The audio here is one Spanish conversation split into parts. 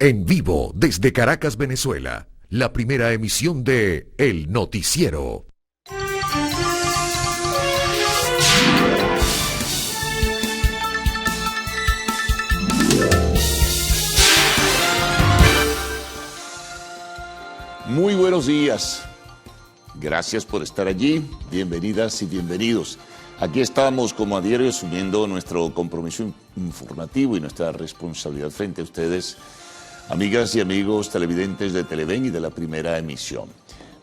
En vivo desde Caracas, Venezuela, la primera emisión de El Noticiero. Muy buenos días. Gracias por estar allí. Bienvenidas y bienvenidos. Aquí estamos como a diario asumiendo nuestro compromiso informativo y nuestra responsabilidad frente a ustedes, amigas y amigos televidentes de Televen y de la primera emisión.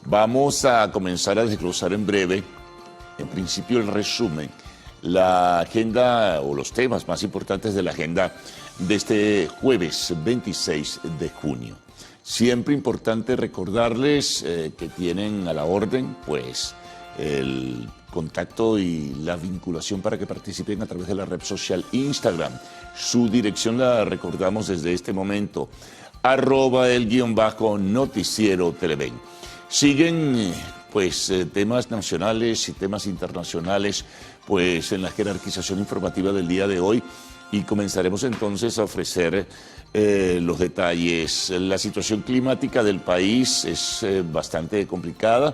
Vamos a comenzar a desglosar en breve, en principio el resumen, la agenda o los temas más importantes de la agenda de este jueves 26 de junio. Siempre importante recordarles que tienen a la orden, pues, el contacto y la vinculación para que participen a través de la red social Instagram. Su dirección la recordamos desde este momento, @el_noticiero Televen. Siguen, pues, temas nacionales y temas internacionales, pues, en la jerarquización informativa del día de hoy. Y comenzaremos entonces a ofrecer los detalles. La situación climática del país es bastante complicada.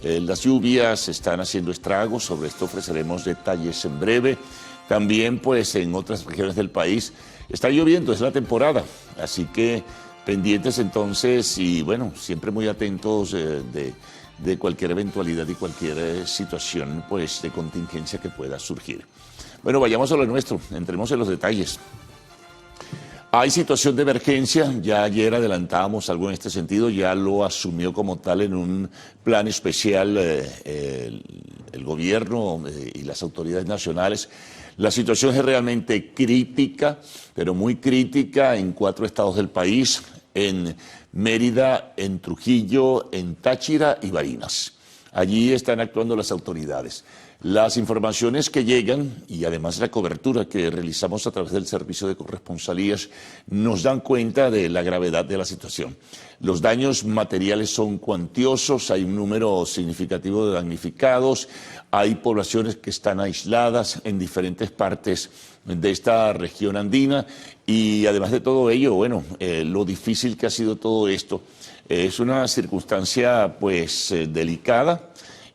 Las lluvias están haciendo estragos, sobre esto ofreceremos detalles en breve. También, pues, en otras regiones del país está lloviendo, es la temporada, así que pendientes entonces y, bueno, siempre muy atentos de cualquier eventualidad y cualquier situación, pues, de contingencia que pueda surgir. Bueno, vayamos a lo nuestro, entremos en los detalles. Hay situación de emergencia, ya ayer adelantábamos algo en este sentido, ya lo asumió como tal en un plan especial el gobierno y las autoridades nacionales. La situación es realmente crítica, pero muy crítica en 4 estados del país, en Mérida, en Trujillo, en Táchira y Barinas. Allí están actuando las autoridades. Las informaciones que llegan y además la cobertura que realizamos a través del servicio de corresponsalías nos dan cuenta de la gravedad de la situación. Los daños materiales son cuantiosos, hay un número significativo de damnificados, hay poblaciones que están aisladas en diferentes partes de esta región andina y además de todo ello, bueno, lo difícil que ha sido todo esto es una circunstancia, pues, delicada.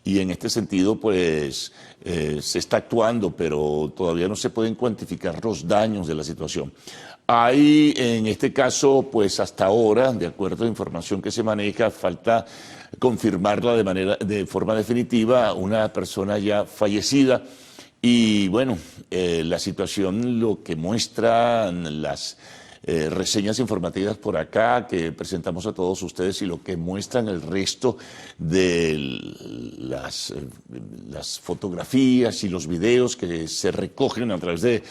Y en este sentido, pues, se está actuando, pero todavía no se pueden cuantificar los daños de la situación. Hay, en este caso, pues hasta ahora, de acuerdo a la información que se maneja, falta confirmarla de forma definitiva, una persona ya fallecida. Y bueno, la situación, lo que muestran las reseñas informativas por acá que presentamos a todos ustedes y lo que muestran el resto de las fotografías y los videos que se recogen a través de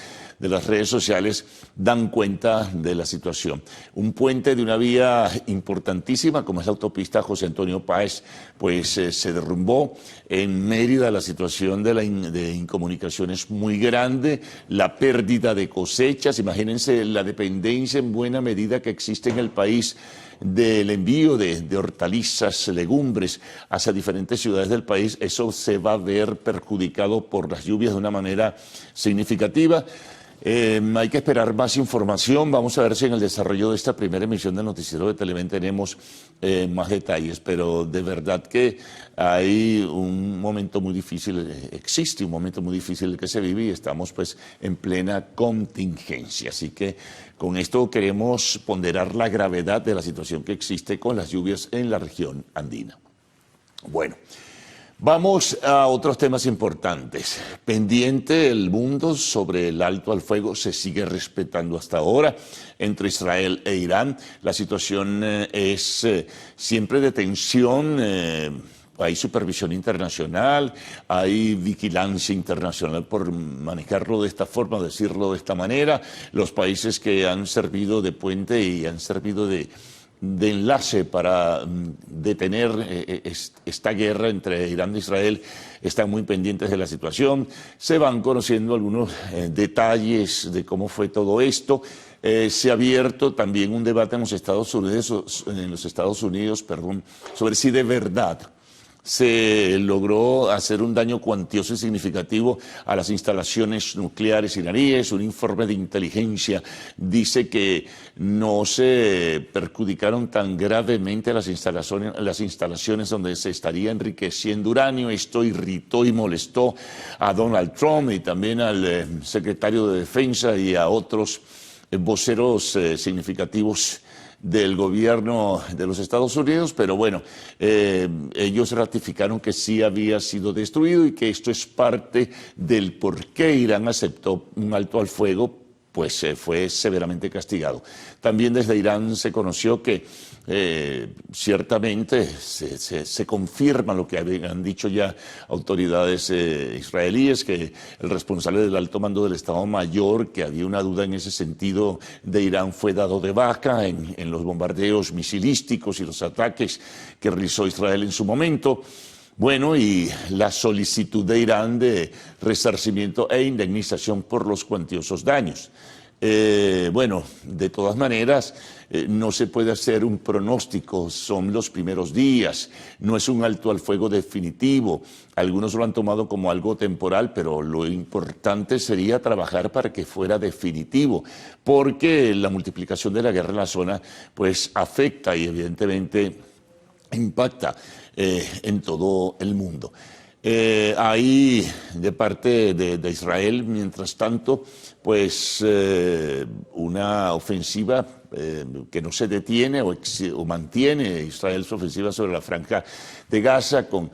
las redes sociales dan cuenta de la situación. Un puente de una vía importantísima como es la autopista José Antonio Páez, pues se derrumbó. En Mérida la situación de incomunicación es muy grande, la pérdida de cosechas, imagínense la dependencia en buena medida que existe en el país del envío de hortalizas, legumbres hacia diferentes ciudades del país. Eso se va a ver perjudicado por las lluvias de una manera significativa. Hay que esperar más información. Vamos a ver si en el desarrollo de esta primera emisión del Noticiero de Televen tenemos más detalles, pero de verdad que hay un momento muy difícil, existe un momento muy difícil que se vive y estamos, pues, en plena contingencia. Así que con esto queremos ponderar la gravedad de la situación que existe con las lluvias en la región andina. Bueno, vamos a otros temas importantes. Pendiente el mundo sobre el alto al fuego se sigue respetando hasta ahora entre Israel e Irán. La situación es siempre de tensión. Hay supervisión internacional, hay vigilancia internacional por manejarlo de esta forma, decirlo de esta manera. Los países que han servido de puente y han servido de enlace para detener esta guerra entre Irán e Israel están muy pendientes de la situación. Se van conociendo algunos detalles de cómo fue todo esto. Se ha abierto también un debate en los Estados Unidos, sobre si de verdad se logró hacer un daño cuantioso y significativo a las instalaciones nucleares iraníes. Un informe de inteligencia dice que no se perjudicaron tan gravemente las instalaciones donde se estaría enriqueciendo uranio. Esto irritó y molestó a Donald Trump y también al secretario de Defensa y a otros voceros significativos del gobierno de los Estados Unidos, pero bueno, ellos ratificaron que sí había sido destruido y que esto es parte del por qué Irán aceptó un alto al fuego, pues fue severamente castigado. También desde Irán se conoció que ciertamente se confirma lo que habían dicho ya autoridades israelíes, que el responsable del alto mando del Estado Mayor, que había una duda en ese sentido de Irán, fue dado de baja en los bombardeos misilísticos y los ataques que realizó Israel en su momento. Bueno, y la solicitud de Irán de resarcimiento e indemnización por los cuantiosos daños. Bueno, de todas maneras, no se puede hacer un pronóstico, son los primeros días, no es un alto al fuego definitivo. Algunos lo han tomado como algo temporal, pero lo importante sería trabajar para que fuera definitivo, porque la multiplicación de la guerra en la zona pues afecta y evidentemente impacta en todo el mundo. Ahí, de parte de Israel, mientras tanto, pues una ofensiva que no se detiene o mantiene Israel su ofensiva sobre la franja de Gaza con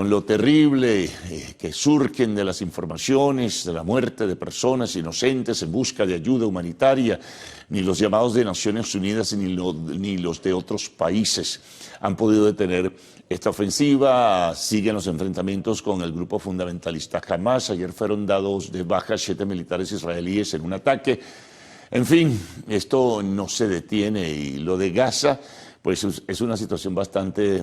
lo terrible que surgen de las informaciones de la muerte de personas inocentes en busca de ayuda humanitaria. Ni los llamados de Naciones Unidas ni los de otros países han podido detener esta ofensiva. Siguen los enfrentamientos con el grupo fundamentalista Hamas. Ayer fueron dados de baja 7 militares israelíes en un ataque. En fin, esto no se detiene y lo de Gaza pues es una situación bastante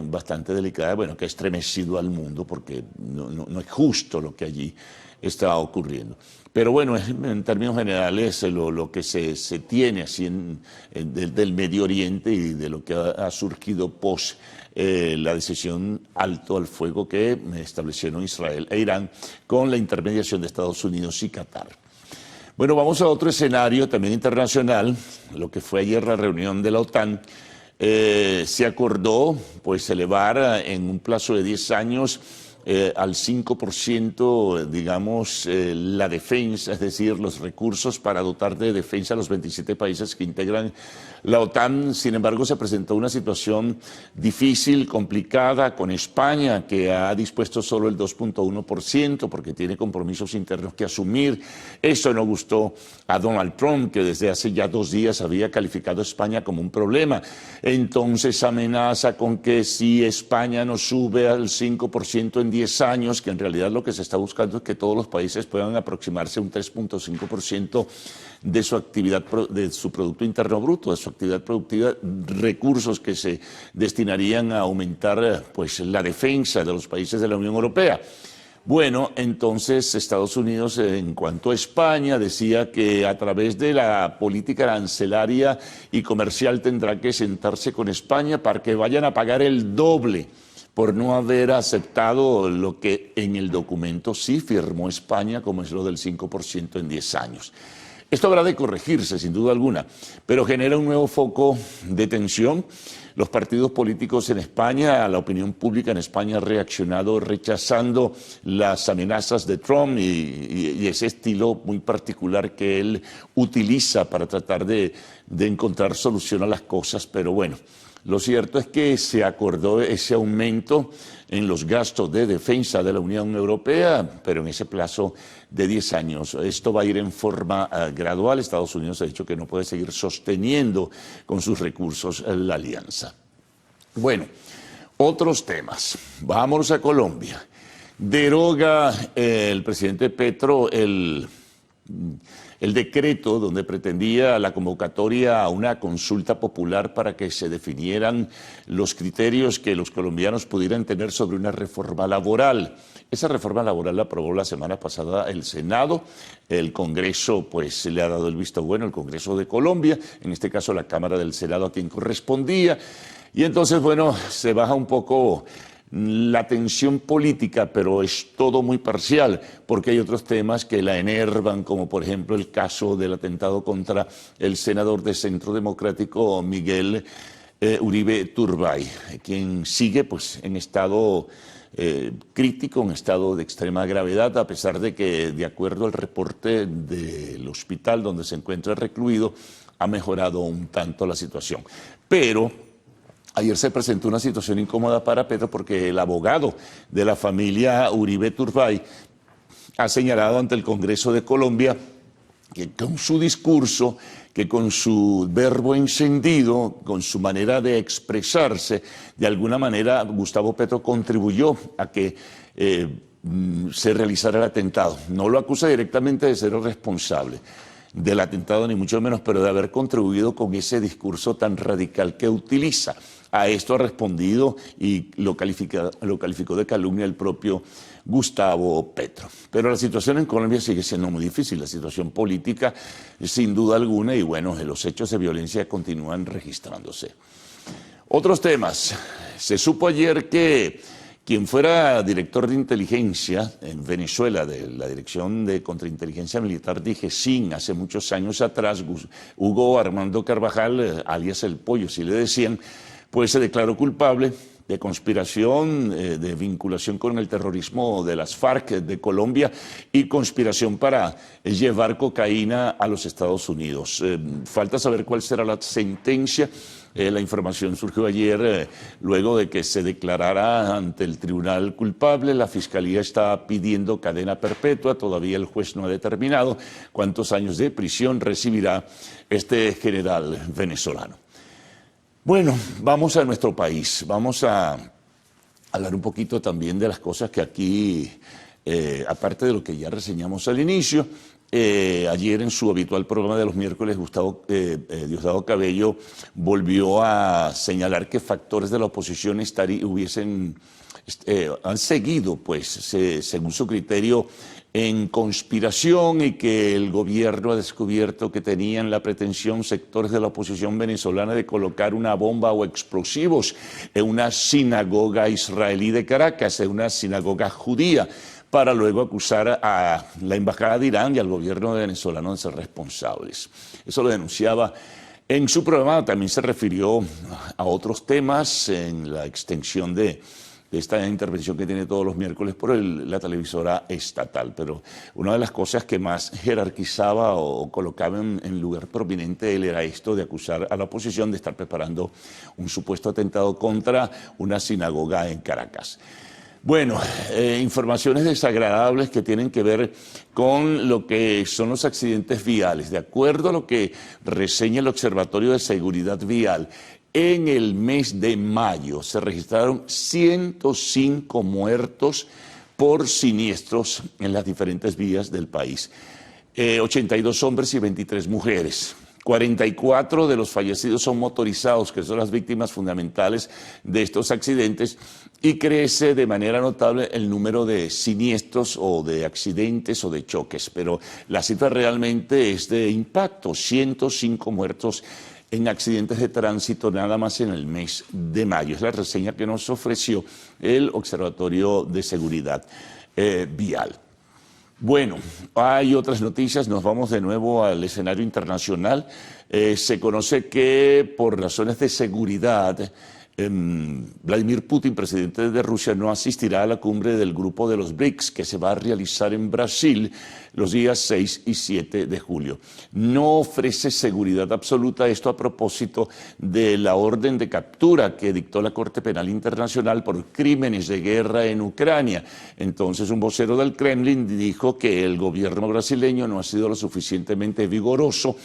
delicada, bueno, que ha estremecido al mundo porque no es justo lo que allí está ocurriendo. Pero bueno, en términos generales, lo que se tiene así del Medio Oriente y de lo que ha surgido post la decisión alto al fuego que establecieron Israel e Irán con la intermediación de Estados Unidos y Qatar. Bueno, vamos a otro escenario también internacional, lo que fue ayer la reunión de la OTAN. Se acordó pues elevar en un plazo de 10 años al 5%, digamos, la defensa, es decir, los recursos para dotar de defensa a los 27 países que integran la OTAN. Sin embargo, se presentó una situación difícil, complicada, con España, que ha dispuesto solo el 2.1% porque tiene compromisos internos que asumir. Eso no gustó a Donald Trump, que desde hace ya 2 días había calificado a España como un problema. Entonces amenaza con que si España no sube al 5% en 10 años, que en realidad lo que se está buscando es que todos los países puedan aproximarse a un 3.5% de su actividad, de su Producto Interno Bruto, de su actividad productiva, recursos que se destinarían a aumentar pues, la defensa de los países de la Unión Europea. Bueno, entonces Estados Unidos, en cuanto a España, decía que a través de la política arancelaria y comercial tendrá que sentarse con España para que vayan a pagar el doble por no haber aceptado lo que en el documento sí firmó España, como es lo del 5% en 10 años. Esto habrá de corregirse, sin duda alguna, pero genera un nuevo foco de tensión. Los partidos políticos en España, la opinión pública en España ha reaccionado rechazando las amenazas de Trump y ese estilo muy particular que él utiliza para tratar de encontrar solución a las cosas, pero bueno. Lo cierto es que se acordó ese aumento en los gastos de defensa de la Unión Europea, pero en ese plazo de 10 años. Esto va a ir en forma gradual. Estados Unidos ha dicho que no puede seguir sosteniendo con sus recursos la alianza. Bueno, otros temas. Vámonos a Colombia. Deroga el presidente Petro el decreto donde pretendía la convocatoria a una consulta popular para que se definieran los criterios que los colombianos pudieran tener sobre una reforma laboral. Esa reforma laboral la aprobó la semana pasada el Senado, el Congreso pues le ha dado el visto bueno, el Congreso de Colombia, en este caso la Cámara del Senado a quien correspondía, y entonces bueno, se baja un poco la tensión política, pero es todo muy parcial, porque hay otros temas que la enervan, como por ejemplo el caso del atentado contra el senador de Centro Democrático Miguel Uribe Turbay, quien sigue pues en estado crítico, en estado de extrema gravedad, a pesar de que, de acuerdo al reporte del hospital donde se encuentra recluido, ha mejorado un tanto la situación. Pero ayer se presentó una situación incómoda para Petro porque el abogado de la familia Uribe Turbay ha señalado ante el Congreso de Colombia que con su discurso, que con su verbo encendido, con su manera de expresarse, de alguna manera Gustavo Petro contribuyó a que se realizara el atentado. No lo acusa directamente de ser el responsable del atentado, ni mucho menos, pero de haber contribuido con ese discurso tan radical que utiliza. A esto ha respondido y lo calificó de calumnia el propio Gustavo Petro. Pero la situación en Colombia sigue siendo muy difícil, la situación política sin duda alguna, y bueno, los hechos de violencia continúan registrándose. Otros temas. Se supo ayer que quien fuera director de inteligencia en Venezuela, de la Dirección de Contrainteligencia Militar, DIGESIN, hace muchos años atrás, Hugo Armando Carvajal, alias El Pollo, si le decían, pues se declaró culpable de conspiración, de vinculación con el terrorismo de las FARC de Colombia y conspiración para llevar cocaína a los Estados Unidos. Falta saber cuál será la sentencia. La información surgió ayer luego de que se declarara ante el tribunal culpable. La Fiscalía está pidiendo cadena perpetua. Todavía el juez no ha determinado cuántos años de prisión recibirá este general venezolano. Bueno, vamos a nuestro país. Vamos a hablar un poquito también de las cosas que aquí, aparte de lo que ya reseñamos al inicio, ayer en su habitual programa de los miércoles, Diosdado Cabello volvió a señalar que factores de la oposición han seguido, pues, según su criterio, en conspiración, y que el gobierno ha descubierto que tenían la pretensión sectores de la oposición venezolana de colocar una bomba o explosivos en una sinagoga israelí de Caracas, en una sinagoga judía, para luego acusar a la embajada de Irán y al gobierno venezolano de ser responsables. Eso lo denunciaba en su programa. También se refirió a otros temas en la extensión de esta intervención que tiene todos los miércoles por la televisora estatal. Pero una de las cosas que más jerarquizaba o colocaba en lugar prominente él era esto de acusar a la oposición de estar preparando un supuesto atentado contra una sinagoga en Caracas. Bueno, informaciones desagradables que tienen que ver con lo que son los accidentes viales. De acuerdo a lo que reseña el Observatorio de Seguridad Vial, en el mes de mayo se registraron 105 muertos por siniestros en las diferentes vías del país. 82 hombres y 23 mujeres. 44 de los fallecidos son motorizados, que son las víctimas fundamentales de estos accidentes, y crece de manera notable el número de siniestros o de accidentes o de choques. Pero la cifra realmente es de impacto: 105 muertos en accidentes de tránsito nada más en el mes de mayo. Es la reseña que nos ofreció el Observatorio de Seguridad Vial. Bueno, hay otras noticias. Nos vamos de nuevo al escenario internacional. Se conoce que por razones de seguridad, Vladimir Putin, presidente de Rusia, no asistirá a la cumbre del grupo de los BRICS que se va a realizar en Brasil los días 6 y 7 de julio. No ofrece seguridad absoluta, esto a propósito de la orden de captura que dictó la Corte Penal Internacional por crímenes de guerra en Ucrania. Entonces, un vocero del Kremlin dijo que el gobierno brasileño no ha sido lo suficientemente vigoroso,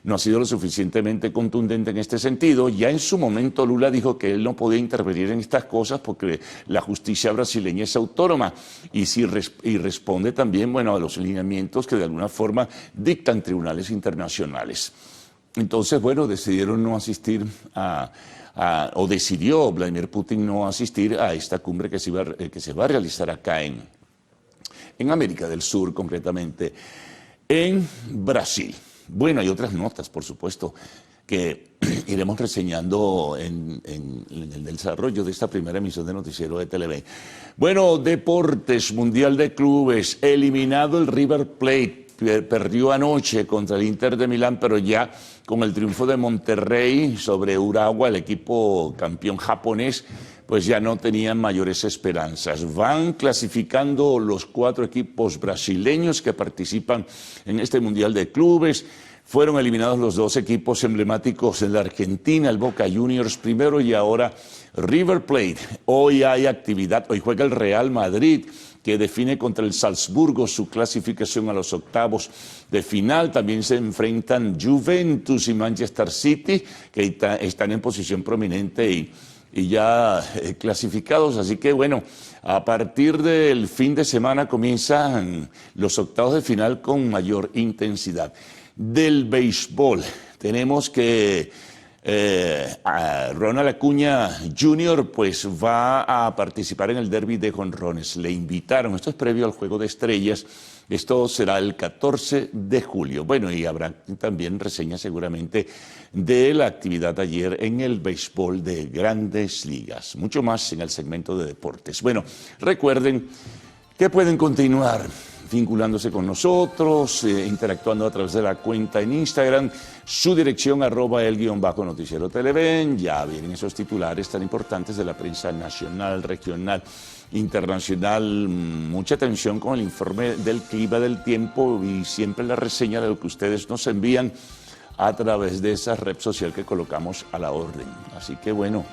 no ha sido lo suficientemente contundente en este sentido. Ya en su momento Lula dijo que él no podía intervenir en estas cosas porque la justicia brasileña es autónoma y responde también, bueno, a los lineamientos que de alguna forma dictan tribunales internacionales. Entonces, bueno, decidieron no asistir o decidió Vladimir Putin no asistir a esta cumbre que se va a realizar acá en América del Sur, concretamente en Brasil. Bueno, hay otras notas, por supuesto, que iremos reseñando en el desarrollo de esta primera emisión de Noticiero de Televen. Bueno, deportes, Mundial de Clubes, eliminado el River Plate, perdió anoche contra el Inter de Milán, pero ya con el triunfo de Monterrey sobre Urawa, el equipo campeón japonés, pues ya no tenían mayores esperanzas. Van clasificando los 4 equipos brasileños que participan en este Mundial de Clubes. Fueron eliminados los 2 equipos emblemáticos en la Argentina, el Boca Juniors primero y ahora River Plate. Hoy hay actividad, hoy juega el Real Madrid, que define contra el Salzburgo su clasificación a los octavos de final. También se enfrentan Juventus y Manchester City, que están en posición prominente y ya clasificados. Así que bueno, a partir del fin de semana comienzan los octavos de final con mayor intensidad. Del béisbol, tenemos que Ronald Acuña Jr. pues va a participar en el derby de jonrones. Le invitaron, esto es previo al Juego de Estrellas, esto será el 14 de julio. Bueno, y habrá también reseñas seguramente de la actividad ayer en el béisbol de Grandes Ligas. Mucho más en el segmento de deportes. Bueno, recuerden que pueden continuar vinculándose con nosotros, interactuando a través de la cuenta en Instagram, su dirección @el_noticiero Televen. Ya vienen esos titulares tan importantes de la prensa nacional, regional, internacional. Mucha atención con el informe del clima del tiempo y siempre la reseña de lo que ustedes nos envían a través de esa red social que colocamos a la orden. Así que bueno,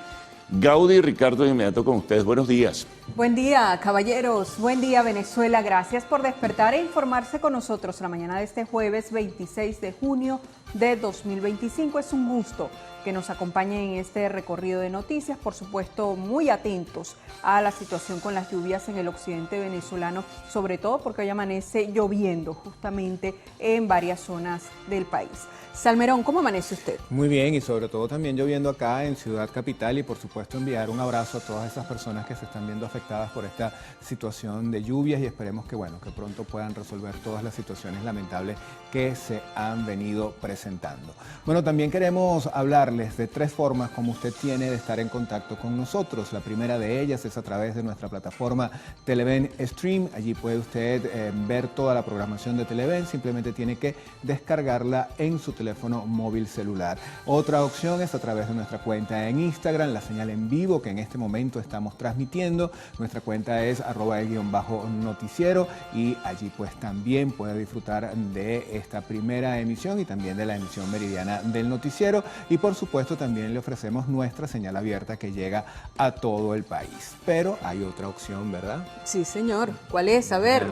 Gaudi y Ricardo, de inmediato con ustedes. Buenos días. Buen día, caballeros. Buen día, Venezuela. Gracias por despertar e informarse con nosotros la mañana de este jueves 26 de junio de 2025. Es un gusto que nos acompañen en este recorrido de noticias, por supuesto muy atentos a la situación con las lluvias en el occidente venezolano, sobre todo porque hoy amanece lloviendo justamente en varias zonas del país. Salmerón, ¿cómo amanece usted? Muy bien, y sobre todo también lloviendo acá en Ciudad Capital, y por supuesto enviar un abrazo a todas esas personas que se están viendo afectadas por esta situación de lluvias, y esperemos que que pronto puedan resolver todas las situaciones lamentables que se han venido presentando. Bueno, también queremos hablarles de 3 formas como usted tiene de estar en contacto con nosotros. La primera de ellas es a través de nuestra plataforma Televen Stream. Allí puede usted ver toda la programación de Televen, simplemente tiene que descargarla en su teléfono móvil celular. Otra opción es a través de nuestra cuenta en Instagram, la señal en vivo que en este momento estamos transmitiendo. Nuestra cuenta es @el_noticiero, y allí pues también puede disfrutar de esta primera emisión y también de la emisión meridiana del noticiero, y por supuesto también le ofrecemos nuestra señal abierta que llega a todo el país. Pero hay otra opción, ¿verdad? Sí, señor. ¿Cuál es? A ver.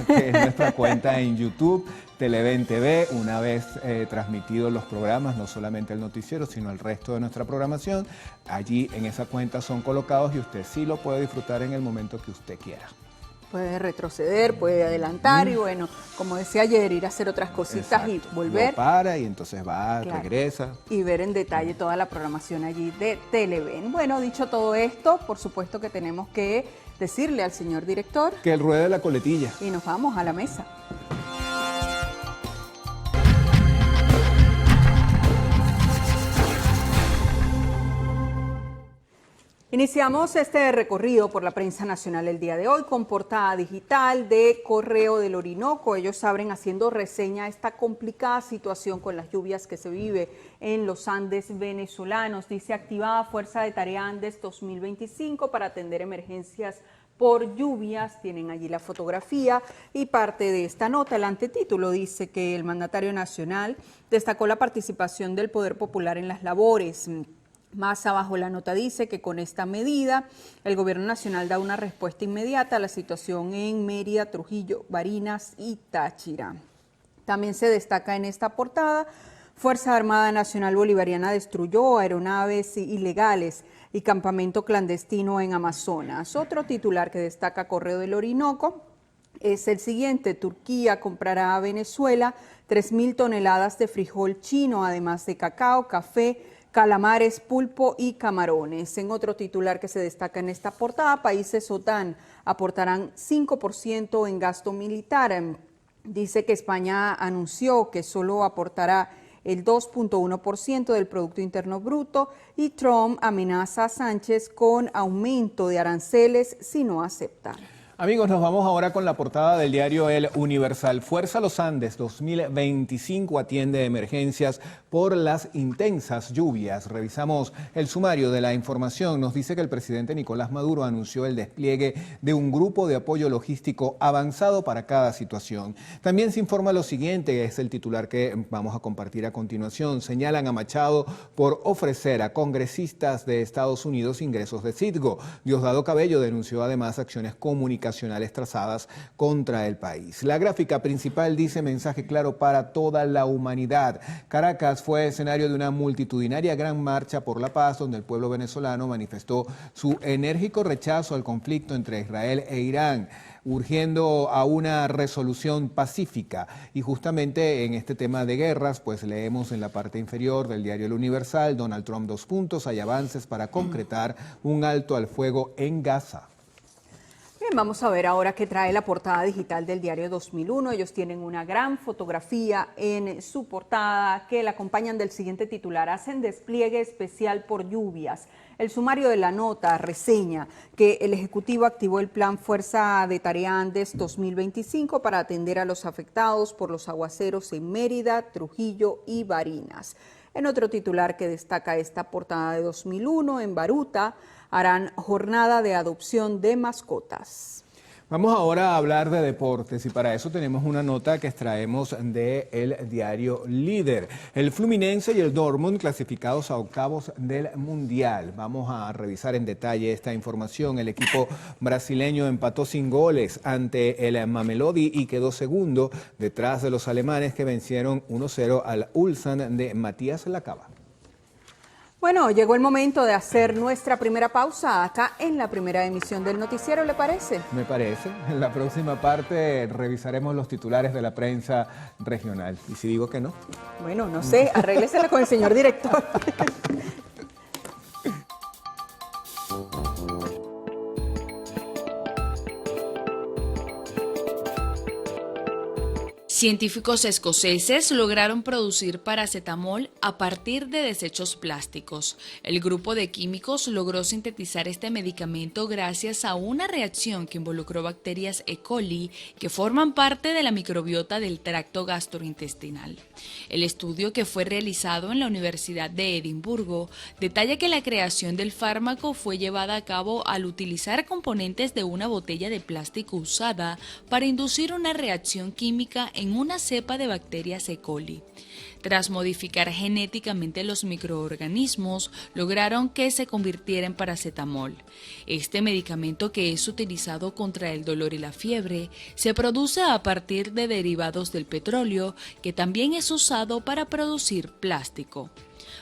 Que es nuestra cuenta en YouTube, Televen TV. Una vez transmitidos los programas, no solamente el noticiero, sino el resto de nuestra programación, allí en esa cuenta son colocados y usted sí lo puede disfrutar en el momento que usted quiera. Puede retroceder, puede adelantar y bueno, como decía ayer, ir a hacer otras cositas. Exacto. Y volver. Lo para y entonces va, claro, regresa. Y ver en detalle toda la programación allí de Televen. Bueno, dicho todo esto, por supuesto que tenemos que decirle al señor director que él ruede la coletilla. Y nos vamos a la mesa. Iniciamos este recorrido por la prensa nacional el día de hoy con portada digital de Correo del Orinoco. Ellos abren haciendo reseña a esta complicada situación con las lluvias que se vive en los Andes venezolanos. Dice: activada Fuerza de Tarea Andes 2025 para atender emergencias por lluvias. Tienen allí la fotografía y parte de esta nota. El antetítulo dice que el mandatario nacional destacó la participación del Poder Popular en las labores. Más abajo la nota dice que con esta medida el gobierno nacional da una respuesta inmediata a la situación en Mérida, Trujillo, Barinas y Táchira. También se destaca en esta portada: Fuerza Armada Nacional Bolivariana destruyó aeronaves ilegales y campamento clandestino en Amazonas. Otro titular que destaca Correo del Orinoco es el siguiente: Turquía comprará a Venezuela 3.000 toneladas de frijol chino, además de cacao, café, calamares, pulpo y camarones. En otro titular que se destaca en esta portada, países OTAN aportarán 5% en gasto militar. Dice que España anunció que solo aportará el 2.1% del Producto Interno Bruto y Trump amenaza a Sánchez con aumento de aranceles si no acepta. Amigos, nos vamos ahora con la portada del diario El Universal. Fuerza Los Andes 2025 atiende emergencias por las intensas lluvias. Revisamos el sumario de la información. Nos dice que el presidente Nicolás Maduro anunció el despliegue de un grupo de apoyo logístico avanzado para cada situación. También se informa lo siguiente, es el titular que vamos a compartir a continuación. Señalan a Machado por ofrecer a congresistas de Estados Unidos ingresos de Citgo. Diosdado Cabello denunció además acciones comunicacionales trazadas contra el país. La gráfica principal dice mensaje claro para toda la humanidad. Caracas fue escenario de una multitudinaria gran marcha por la paz donde el pueblo venezolano manifestó su enérgico rechazo al conflicto entre Israel e Irán, urgiendo a una resolución pacífica. Y justamente en este tema de guerras, pues leemos en la parte inferior del diario El Universal, Donald Trump : hay avances para concretar un alto al fuego en Gaza. Bien, vamos a ver ahora qué trae la portada digital del diario 2001. Ellos tienen una gran fotografía en su portada que la acompañan del siguiente titular. Hacen despliegue especial por lluvias. El sumario de la nota reseña que el Ejecutivo activó el plan Fuerza de Tarea Andes 2025 para atender a los afectados por los aguaceros en Mérida, Trujillo y Barinas. En otro titular que destaca esta portada de 2001, en Baruta harán jornada de adopción de mascotas. Vamos ahora a hablar de deportes y para eso tenemos una nota que extraemos del diario Líder. El Fluminense y el Dortmund clasificados a octavos del Mundial. Vamos a revisar en detalle esta información. El equipo brasileño empató sin goles ante el Mamelodi y quedó segundo detrás de los alemanes que vencieron 1-0 al Ulsan de Matías Lacaba. Bueno, llegó el momento de hacer nuestra primera pausa acá en la primera emisión del noticiero, ¿le parece? Me parece. En la próxima parte revisaremos los titulares de la prensa regional. ¿Y si digo que no? Bueno, no sé, arréglesela con el señor director. Científicos escoceses lograron producir paracetamol a partir de desechos plásticos. El grupo de químicos logró sintetizar este medicamento gracias a una reacción que involucró bacterias E. coli que forman parte de la microbiota del tracto gastrointestinal. El estudio, que fue realizado en la Universidad de Edimburgo, detalla que la creación del fármaco fue llevada a cabo al utilizar componentes de una botella de plástico usada para inducir una reacción química en una cepa de bacterias E. coli. Tras modificar genéticamente los microorganismos, lograron que se convirtiera en paracetamol. Este medicamento, que es utilizado contra el dolor y la fiebre, se produce a partir de derivados del petróleo, que también es usado para producir plástico.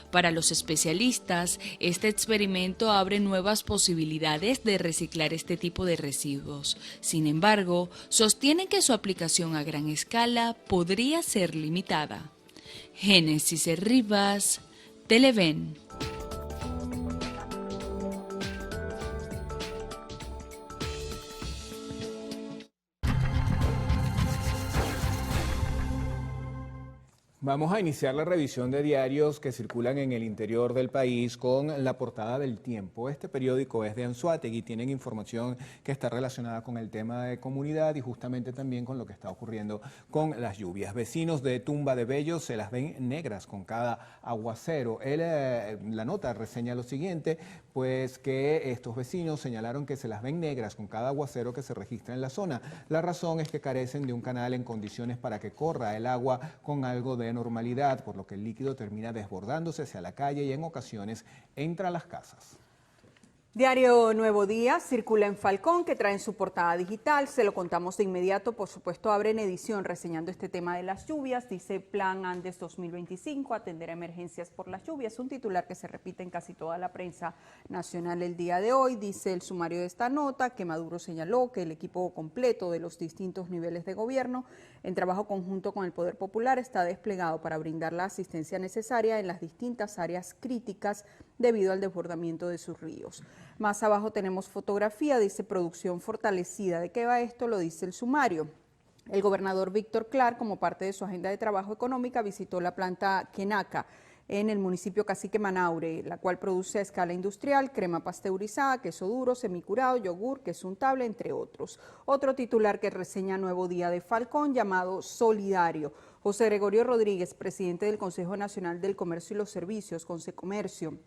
Para los especialistas, este experimento abre nuevas posibilidades de reciclar este tipo de residuos. Sin embargo, sostienen que su aplicación a gran escala podría ser limitada. Génesis Rivas, Televen. Vamos a iniciar la revisión de diarios que circulan en el interior del país con la portada del Tiempo. Este periódico es de Anzoátegui y tienen información que está relacionada con el tema de comunidad y justamente también con lo que está ocurriendo con las lluvias. Vecinos de Tumba de Bello se las ven negras con cada aguacero. La nota reseña lo siguiente, pues que estos vecinos señalaron que se las ven negras con cada aguacero que se registra en la zona. La razón es que carecen de un canal en condiciones para que corra el agua con algo de normalidad, por lo que el líquido termina desbordándose hacia la calle y en ocasiones entra a las casas. Diario Nuevo Día circula en Falcón, que trae en su portada digital. Se lo contamos de inmediato. Por supuesto, abren edición reseñando este tema de las lluvias. Dice Plan Andes 2025, atender a emergencias por las lluvias. Un titular que se repite en casi toda la prensa nacional el día de hoy. Dice el sumario de esta nota que Maduro señaló que el equipo completo de los distintos niveles de gobierno, en trabajo conjunto con el Poder Popular, está desplegado para brindar la asistencia necesaria en las distintas áreas críticas debido al desbordamiento de sus ríos. Más abajo tenemos fotografía, dice producción fortalecida. ¿De qué va esto? Lo dice el sumario. El gobernador Víctor Clark, como parte de su agenda de trabajo económica, visitó la planta Quenaca en el municipio Cacique Manaure, la cual produce a escala industrial crema pasteurizada, queso duro, semicurado, yogur, queso untable, entre otros. Otro titular que reseña Nuevo Día de Falcón, llamado Solidario. José Gregorio Rodríguez, presidente del Consejo Nacional del Comercio y los Servicios, Consecomercio,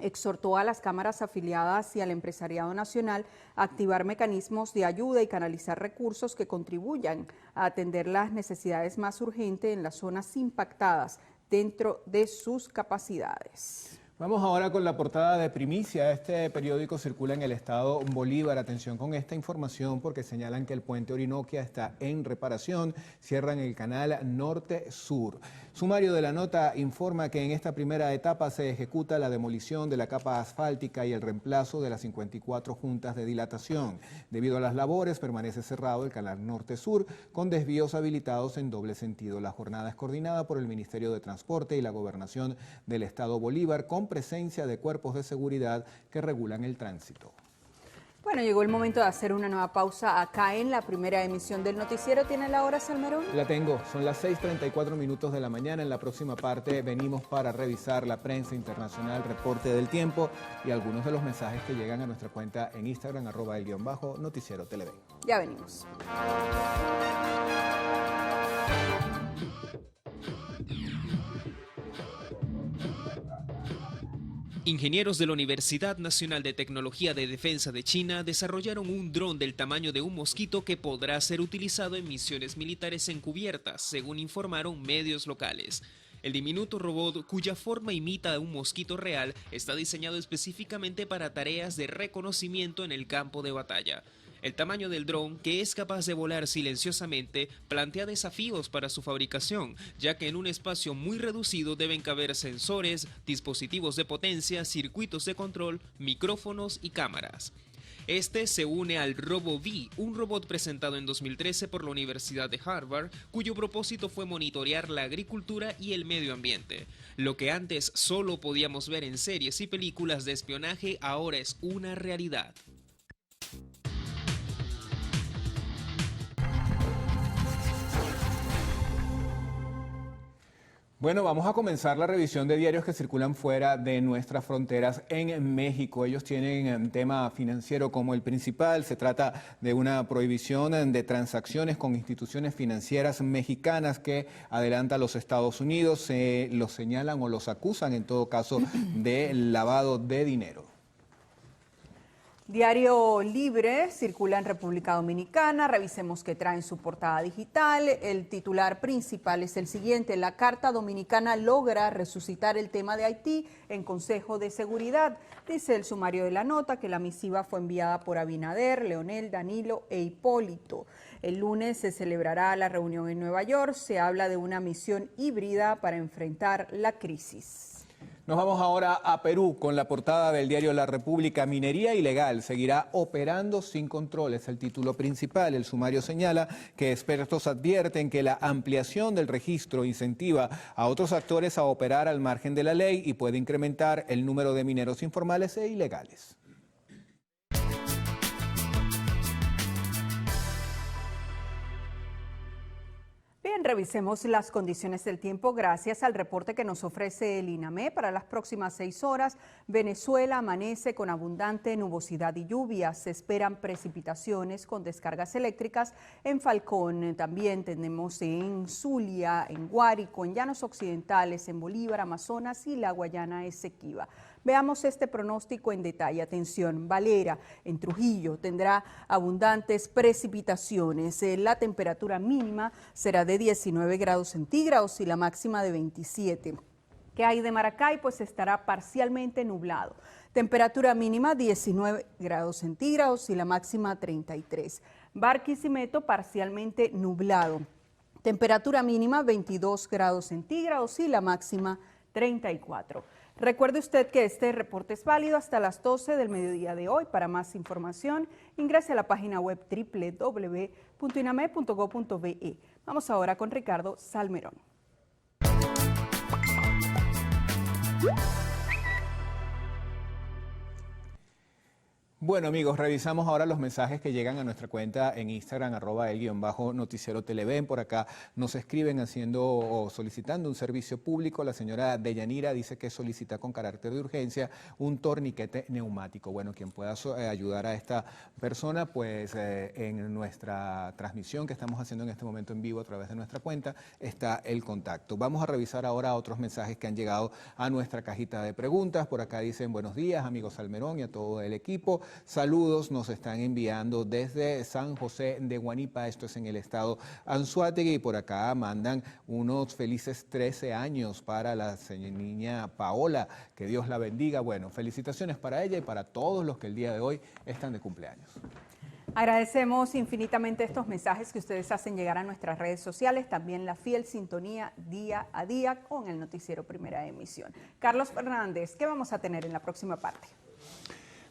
exhortó a las cámaras afiliadas y al empresariado nacional a activar mecanismos de ayuda y canalizar recursos que contribuyan a atender las necesidades más urgentes en las zonas impactadas dentro de sus capacidades. Vamos ahora con la portada de primicia. Este periódico circula en el estado Bolívar. Atención con esta información porque señalan que el puente Orinoquia está en reparación. Cierran el canal norte-sur. Sumario de la nota informa que en esta primera etapa se ejecuta la demolición de la capa asfáltica y el reemplazo de las 54 juntas de dilatación. Debido a las labores, permanece cerrado el canal norte-sur con desvíos habilitados en doble sentido. La jornada es coordinada por el Ministerio de Transporte y la Gobernación del Estado Bolívar con presencia de cuerpos de seguridad que regulan el tránsito. Bueno, llegó el momento de hacer una nueva pausa acá en la primera emisión del noticiero. ¿Tiene la hora, Salmerón? La tengo, son las 6:34 minutos de la mañana. En la próxima parte venimos para revisar la prensa internacional, reporte del tiempo y algunos de los mensajes que llegan a nuestra cuenta en Instagram, @el_noticiero Televen. Ya venimos. Ingenieros de la Universidad Nacional de Tecnología de Defensa de China desarrollaron un dron del tamaño de un mosquito que podrá ser utilizado en misiones militares encubiertas, según informaron medios locales. El diminuto robot, cuya forma imita a un mosquito real, está diseñado específicamente para tareas de reconocimiento en el campo de batalla. El tamaño del dron, que es capaz de volar silenciosamente, plantea desafíos para su fabricación, ya que en un espacio muy reducido deben caber sensores, dispositivos de potencia, circuitos de control, micrófonos y cámaras. Este se une al RoboBee, un robot presentado en 2013 por la Universidad de Harvard, cuyo propósito fue monitorear la agricultura y el medio ambiente. Lo que antes solo podíamos ver en series y películas de espionaje ahora es una realidad. Bueno, vamos a comenzar la revisión de diarios que circulan fuera de nuestras fronteras en México. Ellos tienen un tema financiero como el principal. Se trata de una prohibición de transacciones con instituciones financieras mexicanas que adelanta a los Estados Unidos. Se los señalan o los acusan en todo caso de lavado de dinero. Diario Libre circula en República Dominicana. Revisemos qué trae en su portada digital. El titular principal es el siguiente: la Carta Dominicana logra resucitar el tema de Haití en Consejo de Seguridad. Dice el sumario de la nota que la misiva fue enviada por Abinader, Leonel, Danilo e Hipólito. El lunes se celebrará la reunión en Nueva York. Se habla de una misión híbrida para enfrentar la crisis. Nos vamos ahora a Perú con la portada del diario La República. Minería ilegal seguirá operando sin control. Es el título principal. El sumario señala que expertos advierten que la ampliación del registro incentiva a otros actores a operar al margen de la ley y puede incrementar el número de mineros informales e ilegales. Bien, revisemos las condiciones del tiempo gracias al reporte que nos ofrece el INAME. Para las próximas 6 horas, Venezuela amanece con abundante nubosidad y lluvias. Se esperan precipitaciones con descargas eléctricas en Falcón. También tenemos en Zulia, en Guárico, en Llanos Occidentales, en Bolívar, Amazonas y la Guayana Esequiba. Veamos este pronóstico en detalle. Atención, Valera, en Trujillo, tendrá abundantes precipitaciones. La temperatura mínima será de 19 grados centígrados y la máxima de 27. ¿Qué hay de Maracay? Pues estará parcialmente nublado. Temperatura mínima 19 grados centígrados y la máxima 33. Barquisimeto parcialmente nublado. Temperatura mínima 22 grados centígrados y la máxima 34. Recuerde usted que este reporte es válido hasta las 12 del mediodía de hoy. Para más información, ingrese a la página web www.iname.gov.be. Vamos ahora con Ricardo Salmerón. Bueno, amigos, revisamos ahora los mensajes que llegan a nuestra cuenta en Instagram, @el_noticiero Televen. Por acá nos escriben haciendo o solicitando un servicio público. La señora Deyanira dice que solicita con carácter de urgencia un torniquete neumático. Bueno, quien pueda ayudar a esta persona, pues en nuestra transmisión que estamos haciendo en este momento en vivo a través de nuestra cuenta, está el contacto. Vamos a revisar ahora otros mensajes que han llegado a nuestra cajita de preguntas. Por acá dicen: buenos días, amigos Salmerón y a todo el equipo. Saludos nos están enviando desde San José de Guanipa, esto es en el estado Anzoátegui, y por acá mandan unos felices 13 años para la niña Paola, que Dios la bendiga. Bueno, felicitaciones para ella y para todos los que el día de hoy están de cumpleaños. Agradecemos infinitamente estos mensajes que ustedes hacen llegar a nuestras redes sociales, también la fiel sintonía día a día con el noticiero Primera Emisión. Carlos Fernández, ¿qué vamos a tener en la próxima parte?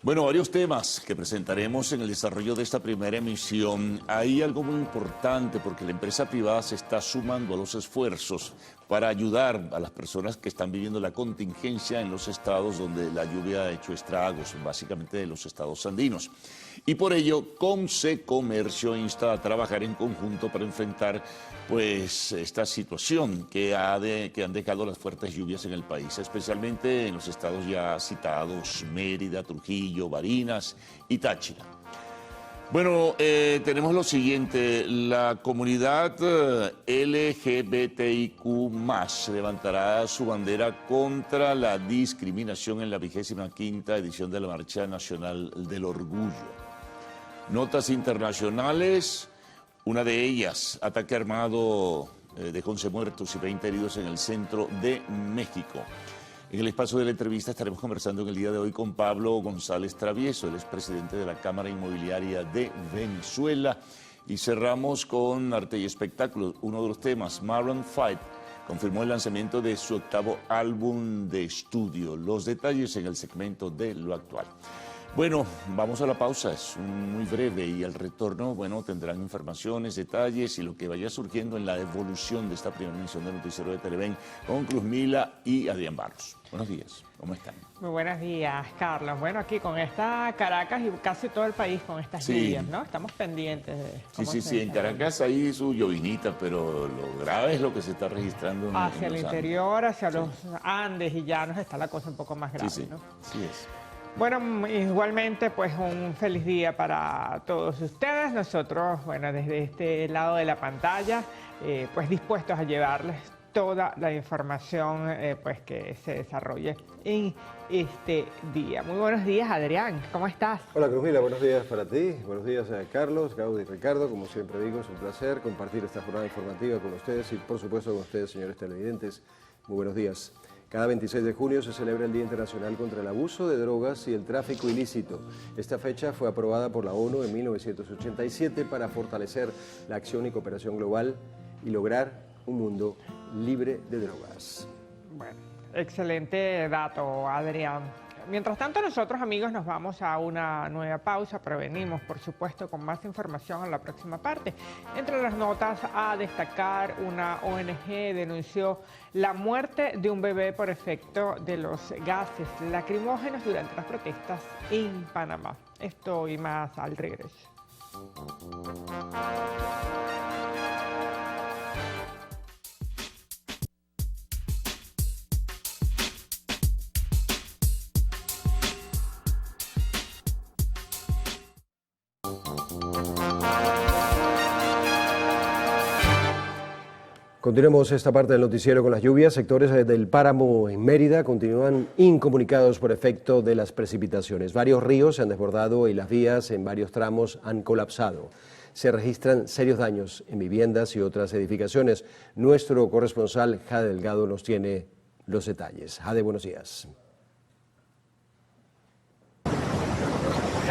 Bueno, varios temas que presentaremos en el desarrollo de esta primera emisión. Hay algo muy importante porque la empresa privada se está sumando a los esfuerzos para ayudar a las personas que están viviendo la contingencia en los estados donde la lluvia ha hecho estragos, básicamente de los estados andinos. Y por ello, Conce Comercio insta a trabajar en conjunto para enfrentar pues esta situación que han dejado las fuertes lluvias en el país, especialmente en los estados ya citados: Mérida, Trujillo, Barinas y Táchira. Bueno, tenemos lo siguiente: la comunidad LGBTIQ+ levantará su bandera contra la discriminación en la 25ª edición de la Marcha Nacional del Orgullo. Notas internacionales, una de ellas: ataque armado dejó 11 muertos y 20 heridos en el centro de México. En el espacio de la entrevista estaremos conversando en el día de hoy con Pablo González Travieso, el expresidente de la Cámara Inmobiliaria de Venezuela. Y cerramos con arte y espectáculos. Uno de los temas: Maroon 5 confirmó el lanzamiento de su 8º álbum de estudio. Los detalles en el segmento de lo actual. Bueno, vamos a la pausa, es muy breve, y al retorno, bueno, tendrán informaciones, detalles y lo que vaya surgiendo en la evolución de esta primera emisión del noticiero de Televen con Cruz Mila y Adrián Barros. Buenos días, ¿cómo están? Muy buenos días, Carlos. Bueno, aquí con esta Caracas y casi todo el país con estas lluvias, ¿no? Estamos pendientes de... Sí, en Caracas hay su llovinita, pero lo grave es lo que se está registrando hacia en el los interior, hacia los Andes y Llanos está la cosa un poco más grave, ¿no? Sí es. Bueno, igualmente, pues un feliz día para todos ustedes. Nosotros, bueno, desde este lado de la pantalla, pues dispuestos a llevarles toda la información pues que se desarrolle en este día. Muy buenos días, Adrián, ¿cómo estás? Hola, Cruz Mila, buenos días para ti, buenos días a Carlos, Gaudi y Ricardo. Como siempre digo, es un placer compartir esta jornada informativa con ustedes y por supuesto con ustedes, señores televidentes. Muy buenos días. Cada 26 de junio se celebra el Día Internacional contra el Abuso de Drogas y el Tráfico Ilícito. Esta fecha fue aprobada por la ONU en 1987 para fortalecer la acción y cooperación global y lograr un mundo libre de drogas. Bueno, excelente dato, Adrián. Mientras tanto, nosotros, amigos, nos vamos a una nueva pausa, pero venimos, por supuesto, con más información en la próxima parte. Entre las notas a destacar, una ONG denunció la muerte de un bebé por efecto de los gases lacrimógenos durante las protestas en Panamá. Esto y más al regreso. Continuemos esta parte del noticiero con las lluvias. Sectores del páramo en Mérida continúan incomunicados por efecto de las precipitaciones. Varios ríos se han desbordado y las vías en varios tramos han colapsado. Se registran serios daños en viviendas y otras edificaciones. Nuestro corresponsal Jade Delgado nos tiene los detalles. Jade, buenos días.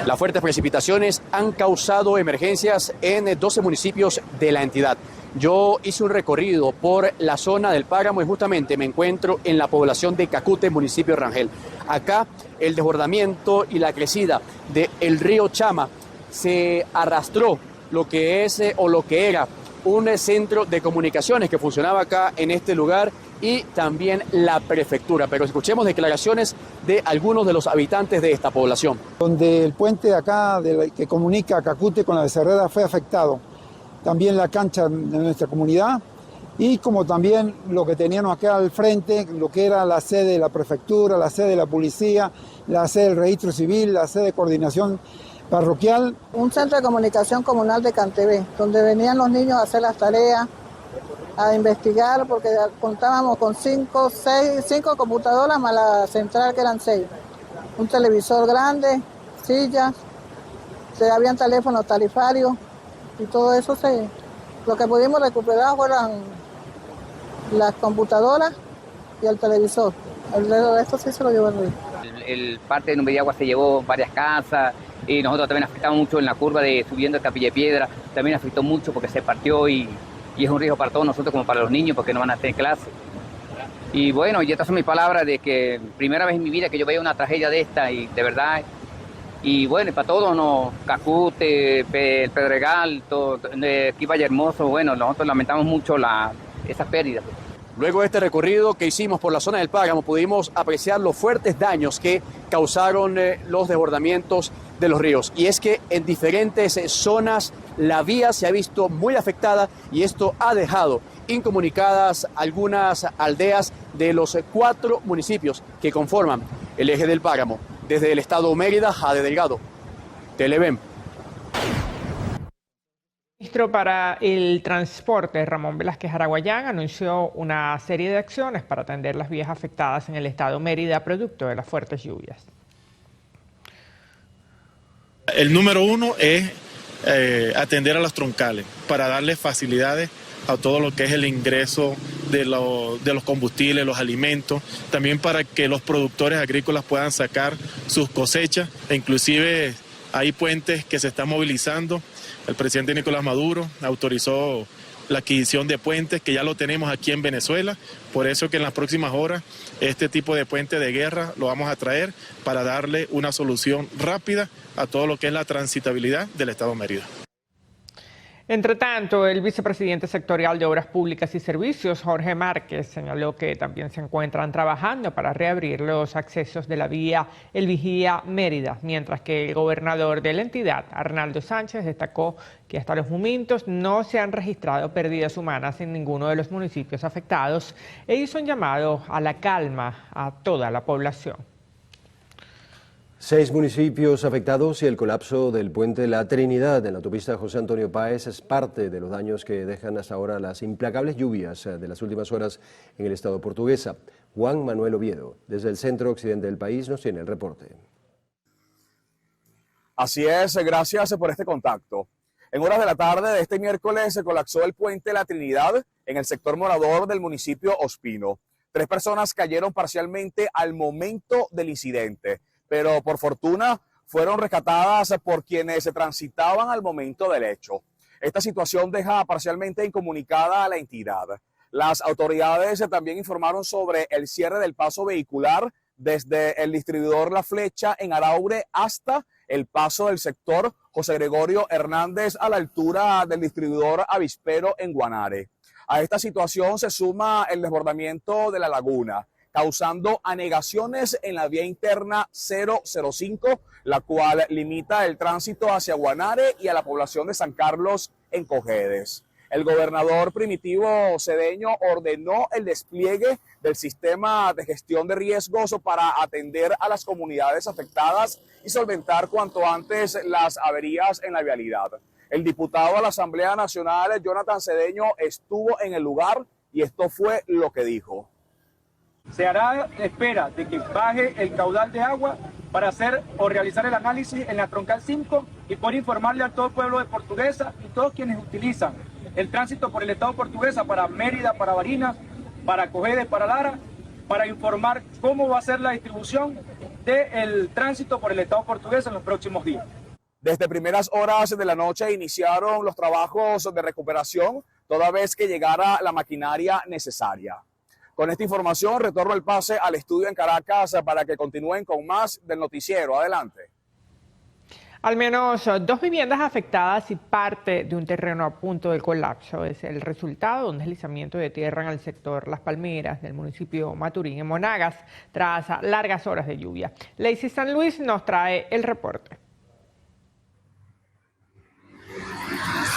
Las fuertes precipitaciones han causado emergencias en 12 municipios de la entidad. Yo hice un recorrido por la zona del páramo y justamente me encuentro en la población de Cacute, municipio de Rangel. Acá el desbordamiento y la crecida del río Chama se arrastró lo que es o lo que era un centro de comunicaciones que funcionaba acá en este lugar y también la prefectura. Pero escuchemos declaraciones de algunos de los habitantes de esta población. Donde el puente de acá que comunica Cacute con la Becerrera fue afectado. También la cancha de nuestra comunidad y como también lo que teníamos acá al frente, lo que era la sede de la prefectura, la sede de la policía, la sede del registro civil, la sede de coordinación parroquial. Un centro de comunicación comunal de Cantebé, donde venían los niños a hacer las tareas, a investigar, porque contábamos con 5 computadoras más la central que eran 6. Un televisor grande, sillas, habían teléfonos tarifarios y todo eso lo que pudimos recuperar fueron las computadoras y el televisor. El resto sí se lo llevó el río. El parte de Numeriagua se llevó varias casas y nosotros también afectamos mucho en la curva de subiendo el Capilla Piedra, también afectó mucho porque se partió y es un riesgo para todos nosotros como para los niños porque no van a tener clase. Y bueno, y estas son mis palabras de que primera vez en mi vida que yo veo una tragedia de esta y de verdad, y bueno, y para todos, ¿no? Cacute, el Pedregal, todo, aquí Valle Hermoso, bueno, nosotros lamentamos mucho esas pérdidas. Luego de este recorrido que hicimos por la zona del Páramo, pudimos apreciar los fuertes daños que causaron los desbordamientos de los ríos. Y es que en diferentes zonas la vía se ha visto muy afectada y esto ha dejado incomunicadas algunas aldeas de los 4 municipios que conforman el eje del Páramo. Desde el estado Mérida, Jade Delgado, Televen. El ministro para el Transporte, Ramón Velázquez Araguayán, anunció una serie de acciones para atender las vías afectadas en el estado Mérida producto de las fuertes lluvias. El número 1 es atender a los troncales para darles facilidades a todo lo que es el ingreso de los combustibles, los alimentos, también para que los productores agrícolas puedan sacar sus cosechas, e inclusive hay puentes que se están movilizando. El presidente Nicolás Maduro autorizó la adquisición de puentes que ya lo tenemos aquí en Venezuela, por eso que en las próximas horas este tipo de puente de guerra lo vamos a traer para darle una solución rápida a todo lo que es la transitabilidad del estado Mérida. Entre tanto, el vicepresidente sectorial de Obras Públicas y Servicios, Jorge Márquez, señaló que también se encuentran trabajando para reabrir los accesos de la vía El Vigía Mérida, mientras que el gobernador de la entidad, Arnaldo Sánchez, destacó que hasta los momentos no se han registrado pérdidas humanas en ninguno de los municipios afectados e hizo un llamado a la calma a toda la población. 6 municipios afectados y el colapso del puente La Trinidad en la autopista José Antonio Páez es parte de los daños que dejan hasta ahora las implacables lluvias de las últimas horas en el estado portuguesa. Juan Manuel Oviedo, desde el centro occidente del país, nos tiene el reporte. Así es, gracias por este contacto. En horas de la tarde de este miércoles se colapsó el puente La Trinidad en el sector morador del municipio Ospino. 3 personas cayeron parcialmente al momento del incidente, pero por fortuna fueron rescatadas por quienes se transitaban al momento del hecho. Esta situación deja parcialmente incomunicada a la entidad. Las autoridades también informaron sobre el cierre del paso vehicular desde el distribuidor La Flecha en Araure hasta el paso del sector José Gregorio Hernández a la altura del distribuidor Avispero en Guanare. A esta situación se suma el desbordamiento de la laguna, causando anegaciones en la vía interna 005, la cual limita el tránsito hacia Guanare y a la población de San Carlos en Cojedes. El gobernador Primitivo Cedeño ordenó el despliegue del sistema de gestión de riesgos para atender a las comunidades afectadas y solventar cuanto antes las averías en la vialidad. El diputado a la Asamblea Nacional, Jonathan Cedeño, estuvo en el lugar y esto fue lo que dijo. Se hará espera de que baje el caudal de agua para hacer o realizar el análisis en la troncal 5 y por informarle a todo el pueblo de Portuguesa y todos quienes utilizan el tránsito por el estado Portuguesa para Mérida, para Barinas, para Cojedes, para Lara, para informar cómo va a ser la distribución del tránsito por el estado Portuguesa en los próximos días. Desde primeras horas de la noche iniciaron los trabajos de recuperación toda vez que llegara la maquinaria necesaria. Con esta información retorno el pase al estudio en Caracas para que continúen con más del noticiero. Adelante. Al menos 2 viviendas afectadas y parte de un terreno a punto de colapso es el resultado de un deslizamiento de tierra en el sector Las Palmeras del municipio Maturín, en Monagas, tras largas horas de lluvia. Lacey San Luis nos trae el reporte.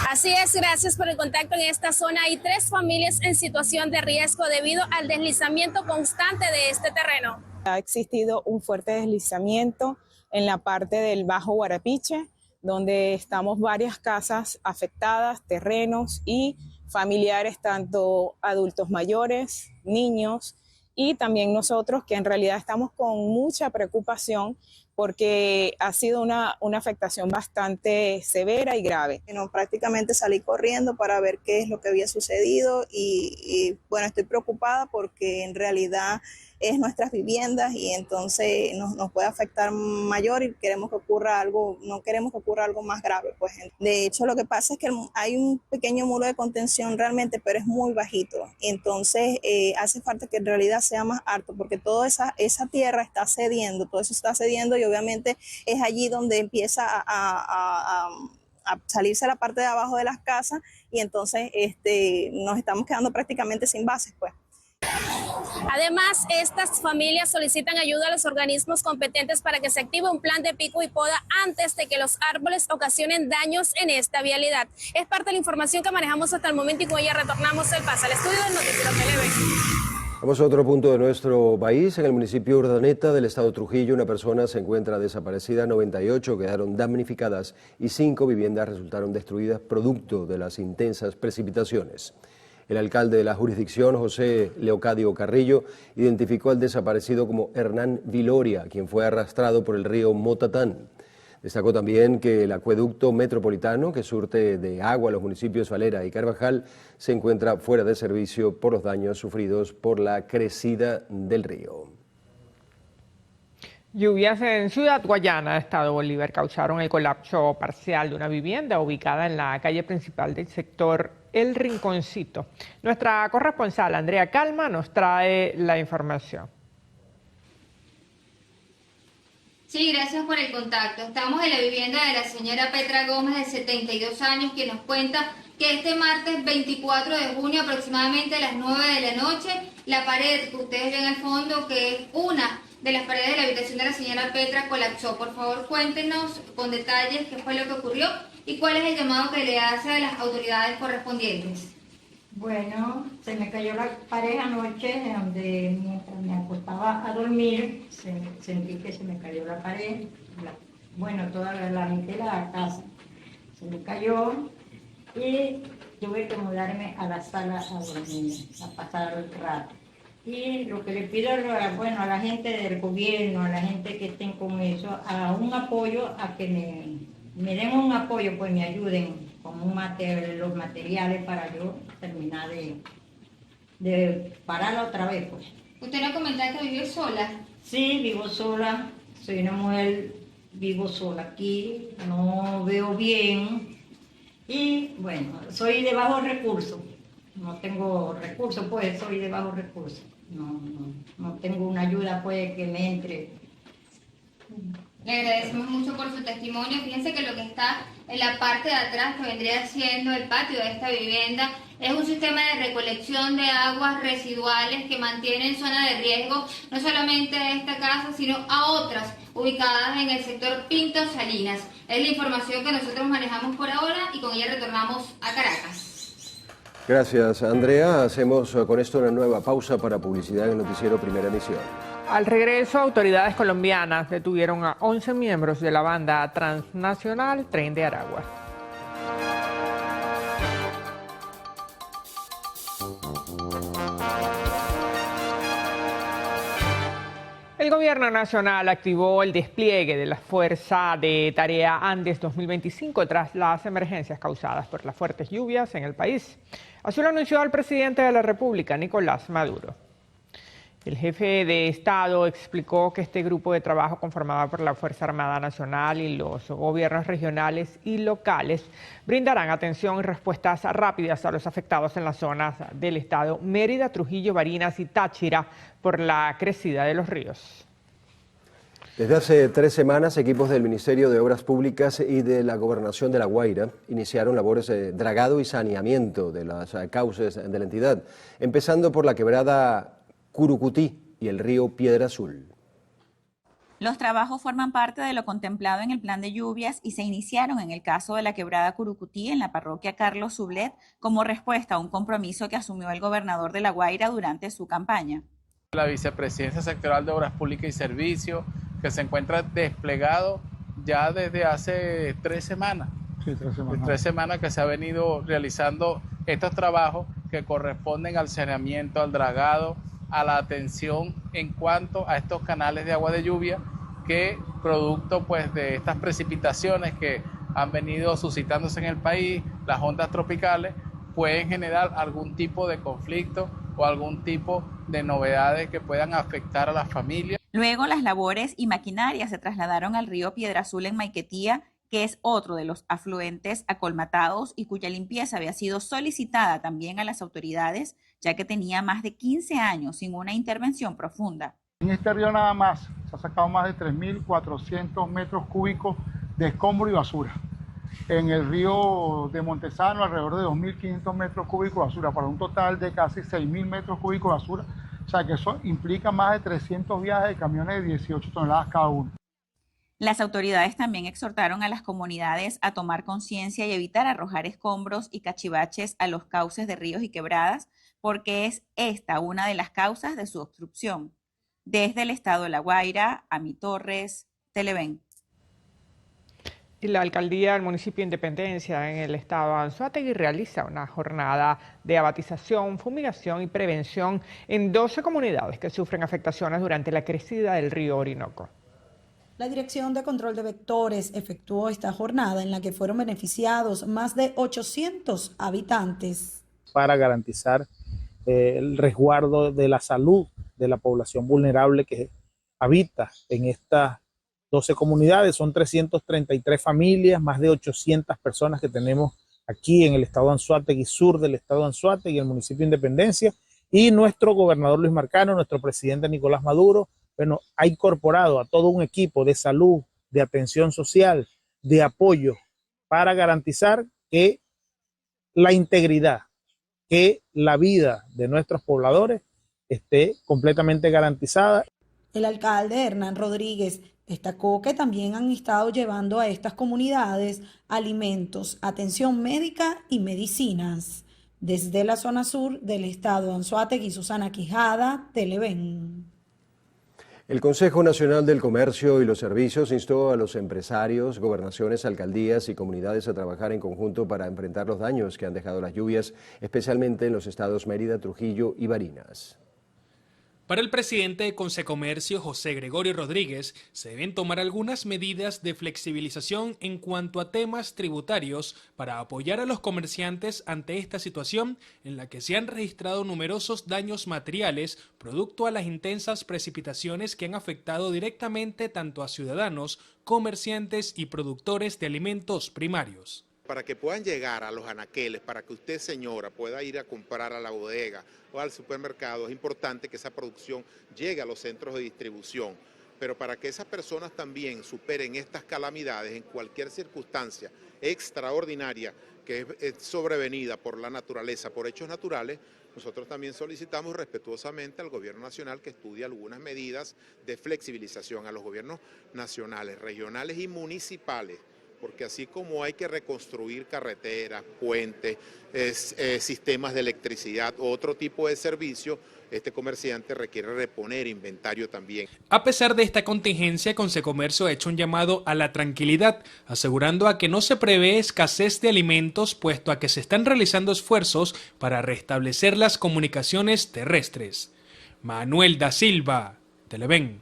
Así es, gracias por el contacto. En esta zona hay 3 familias en situación de riesgo debido al deslizamiento constante de este terreno. Ha existido un fuerte deslizamiento en la parte del Bajo Guarapiche, donde estamos varias casas afectadas, terrenos y familiares, tanto adultos mayores, niños y también nosotros, que en realidad estamos con mucha preocupación porque ha sido una afectación bastante severa y grave. Prácticamente salí corriendo para ver qué es lo que había sucedido y bueno, estoy preocupada porque en realidad es nuestras viviendas y entonces nos puede afectar mayor y queremos que ocurra algo, no queremos que ocurra algo más grave. Pues. De hecho, lo que pasa es que hay un pequeño muro de contención realmente, pero es muy bajito. Entonces hace falta que en realidad sea más alto porque toda esa tierra está cediendo, todo eso está cediendo y obviamente es allí donde empieza a salirse la parte de abajo de las casas y entonces nos estamos quedando prácticamente sin bases, pues. Además, estas familias solicitan ayuda a los organismos competentes para que se active un plan de pico y poda antes de que los árboles ocasionen daños en esta vialidad. Es parte de la información que manejamos hasta el momento y con ella retornamos el paso al estudio del Noticiero Televen. Vamos a otro punto de nuestro país. En el municipio Urdaneta del estado Trujillo, una persona se encuentra desaparecida, 98 quedaron damnificadas y 5 viviendas resultaron destruidas producto de las intensas precipitaciones. El alcalde de la jurisdicción, José Leocadio Carrillo, identificó al desaparecido como Hernán Viloria, quien fue arrastrado por el río Motatán. Destacó también que el acueducto metropolitano, que surte de agua a los municipios Valera y Carvajal, se encuentra fuera de servicio por los daños sufridos por la crecida del río. Lluvias en Ciudad Guayana, estado Bolívar, causaron el colapso parcial de una vivienda ubicada en la calle principal del sector El Rinconcito. Nuestra corresponsal Andrea Calma nos trae la información. Sí, gracias por el contacto. Estamos en la vivienda de la señora Petra Gómez, de 72 años, que nos cuenta que este martes 24 de junio, aproximadamente a las 9 de la noche, la pared que ustedes ven al fondo, que es una de las paredes de la habitación de la señora Petra, colapsó. Por favor, cuéntenos con detalles qué fue lo que ocurrió y cuál es el llamado que le hace a las autoridades correspondientes. Bueno, se me cayó la pared anoche, donde mientras me acostaba a dormir, sentí que se me cayó la pared, toda la mitad de la casa se me cayó y tuve que mudarme a la sala a dormir, a pasar el rato. Y lo que le pido a la gente del gobierno, a la gente que estén con eso, a un apoyo, a que me den un apoyo, pues me ayuden con los materiales para yo terminar de pararla otra vez, pues. ¿Usted no comentaba que vive sola? Sí, vivo sola, soy una mujer, vivo sola aquí, no veo bien y bueno, soy de bajos recursos, no tengo recursos, pues soy de bajos recursos, no tengo una ayuda pues que me entre. Le agradecemos mucho por su testimonio. Fíjense que lo que está en la parte de atrás, que vendría siendo el patio de esta vivienda, es un sistema de recolección de aguas residuales que mantiene en zona de riesgo no solamente a esta casa, sino a otras ubicadas en el sector Pinto Salinas. Es la información que nosotros manejamos por ahora y con ella retornamos a Caracas. Gracias, Andrea. Hacemos con esto una nueva pausa para publicidad en el noticiero Primera Emisión. Al regreso, autoridades colombianas detuvieron a 11 miembros de la banda transnacional Tren de Aragua. El Gobierno Nacional activó el despliegue de la Fuerza de Tarea Andes 2025 tras las emergencias causadas por las fuertes lluvias en el país. Así lo anunció el presidente de la República, Nicolás Maduro. El jefe de Estado explicó que este grupo de trabajo, conformado por la Fuerza Armada Nacional y los gobiernos regionales y locales, brindarán atención y respuestas rápidas a los afectados en las zonas del estado Mérida, Trujillo, Barinas y Táchira por la crecida de los ríos. Desde hace 3 semanas, equipos del Ministerio de Obras Públicas y de la Gobernación de La Guaira iniciaron labores de dragado y saneamiento de las cauces de la entidad, empezando por la quebrada Curucutí y el río Piedra Azul. Los trabajos forman parte de lo contemplado en el plan de lluvias y se iniciaron en el caso de la quebrada Curucutí en la parroquia Carlos Sublet como respuesta a un compromiso que asumió el gobernador de La Guaira durante su campaña. La Vicepresidencia Sectorial de Obras Públicas y Servicios, que se encuentra desplegado ya desde hace 3 semanas. Sí, 3 semanas. 3 semanas que se ha venido realizando estos trabajos que corresponden al saneamiento, al dragado, a la atención en cuanto a estos canales de agua de lluvia que producto pues de estas precipitaciones que han venido suscitándose en el país, las ondas tropicales, pueden generar algún tipo de conflicto o algún tipo de novedades que puedan afectar a las familias. Luego las labores y maquinarias se trasladaron al río Piedra Azul en Maiquetía, que es otro de los afluentes acolmatados y cuya limpieza había sido solicitada también a las autoridades, ya que tenía más de 15 años sin una intervención profunda. En este río nada más se ha sacado más de 3.400 metros cúbicos de escombro y basura. En el río de Montesano alrededor de 2.500 metros cúbicos de basura, para un total de casi 6.000 metros cúbicos de basura. O sea que eso implica más de 300 viajes de camiones de 18 toneladas cada uno. Las autoridades también exhortaron a las comunidades a tomar conciencia y evitar arrojar escombros y cachivaches a los cauces de ríos y quebradas, porque es esta una de las causas de su obstrucción. Desde el estado de La Guaira, Ami Torres, Televen. Y la alcaldía del municipio de Independencia en el estado de Anzoátegui realiza una jornada de abatización, fumigación y prevención en 12 comunidades que sufren afectaciones durante la crecida del río Orinoco. La Dirección de Control de Vectores efectuó esta jornada en la que fueron beneficiados más de 800 habitantes. Para garantizar el resguardo de la salud de la población vulnerable que habita en estas 12 comunidades, son 333 familias, más de 800 personas que tenemos aquí en el estado de Anzoátegui, sur del estado de Anzoátegui, el municipio de Independencia, y nuestro gobernador Luis Marcano, nuestro presidente Nicolás Maduro, bueno, ha incorporado a todo un equipo de salud, de atención social, de apoyo, para garantizar que la integridad, que la vida de nuestros pobladores esté completamente garantizada. El alcalde Hernán Rodríguez destacó que también han estado llevando a estas comunidades alimentos, atención médica y medicinas. Desde la zona sur del estado de Anzoátegui, Susana Quijada, Televen. El Consejo Nacional del Comercio y los Servicios instó a los empresarios, gobernaciones, alcaldías y comunidades a trabajar en conjunto para enfrentar los daños que han dejado las lluvias, especialmente en los estados Mérida, Trujillo y Barinas. Para el presidente de Consecomercio, José Gregorio Rodríguez, se deben tomar algunas medidas de flexibilización en cuanto a temas tributarios para apoyar a los comerciantes ante esta situación en la que se han registrado numerosos daños materiales producto a las intensas precipitaciones que han afectado directamente tanto a ciudadanos, comerciantes y productores de alimentos primarios. Para que puedan llegar a los anaqueles, para que usted, señora, pueda ir a comprar a la bodega o al supermercado, es importante que esa producción llegue a los centros de distribución. Pero para que esas personas también superen estas calamidades en cualquier circunstancia extraordinaria que es sobrevenida por la naturaleza, por hechos naturales, nosotros también solicitamos respetuosamente al Gobierno Nacional que estudie algunas medidas de flexibilización a los gobiernos nacionales, regionales y municipales, porque así como hay que reconstruir carreteras, puentes, sistemas de electricidad o otro tipo de servicio, este comerciante requiere reponer inventario también. A pesar de esta contingencia, Consecomercio ha hecho un llamado a la tranquilidad, asegurando a que no se prevé escasez de alimentos, puesto a que se están realizando esfuerzos para restablecer las comunicaciones terrestres. Manuel da Silva, Televen.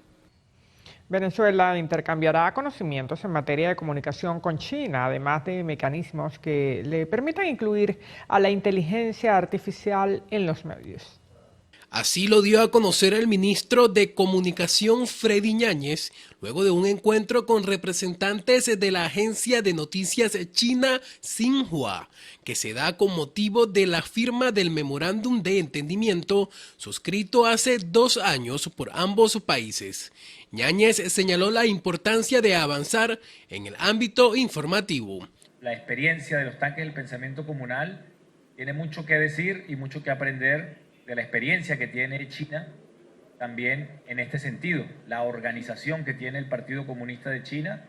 Venezuela intercambiará conocimientos en materia de comunicación con China, además de mecanismos que le permitan incluir a la inteligencia artificial en los medios. Así lo dio a conocer el ministro de Comunicación Freddy Ñáñez, luego de un encuentro con representantes de la agencia de noticias china Xinhua, que se da con motivo de la firma del memorándum de entendimiento suscrito hace 2 años por ambos países. Ñáñez señaló la importancia de avanzar en el ámbito informativo. La experiencia de los tanques del pensamiento comunal tiene mucho que decir y mucho que aprender de la experiencia que tiene China, también en este sentido, la organización que tiene el Partido Comunista de China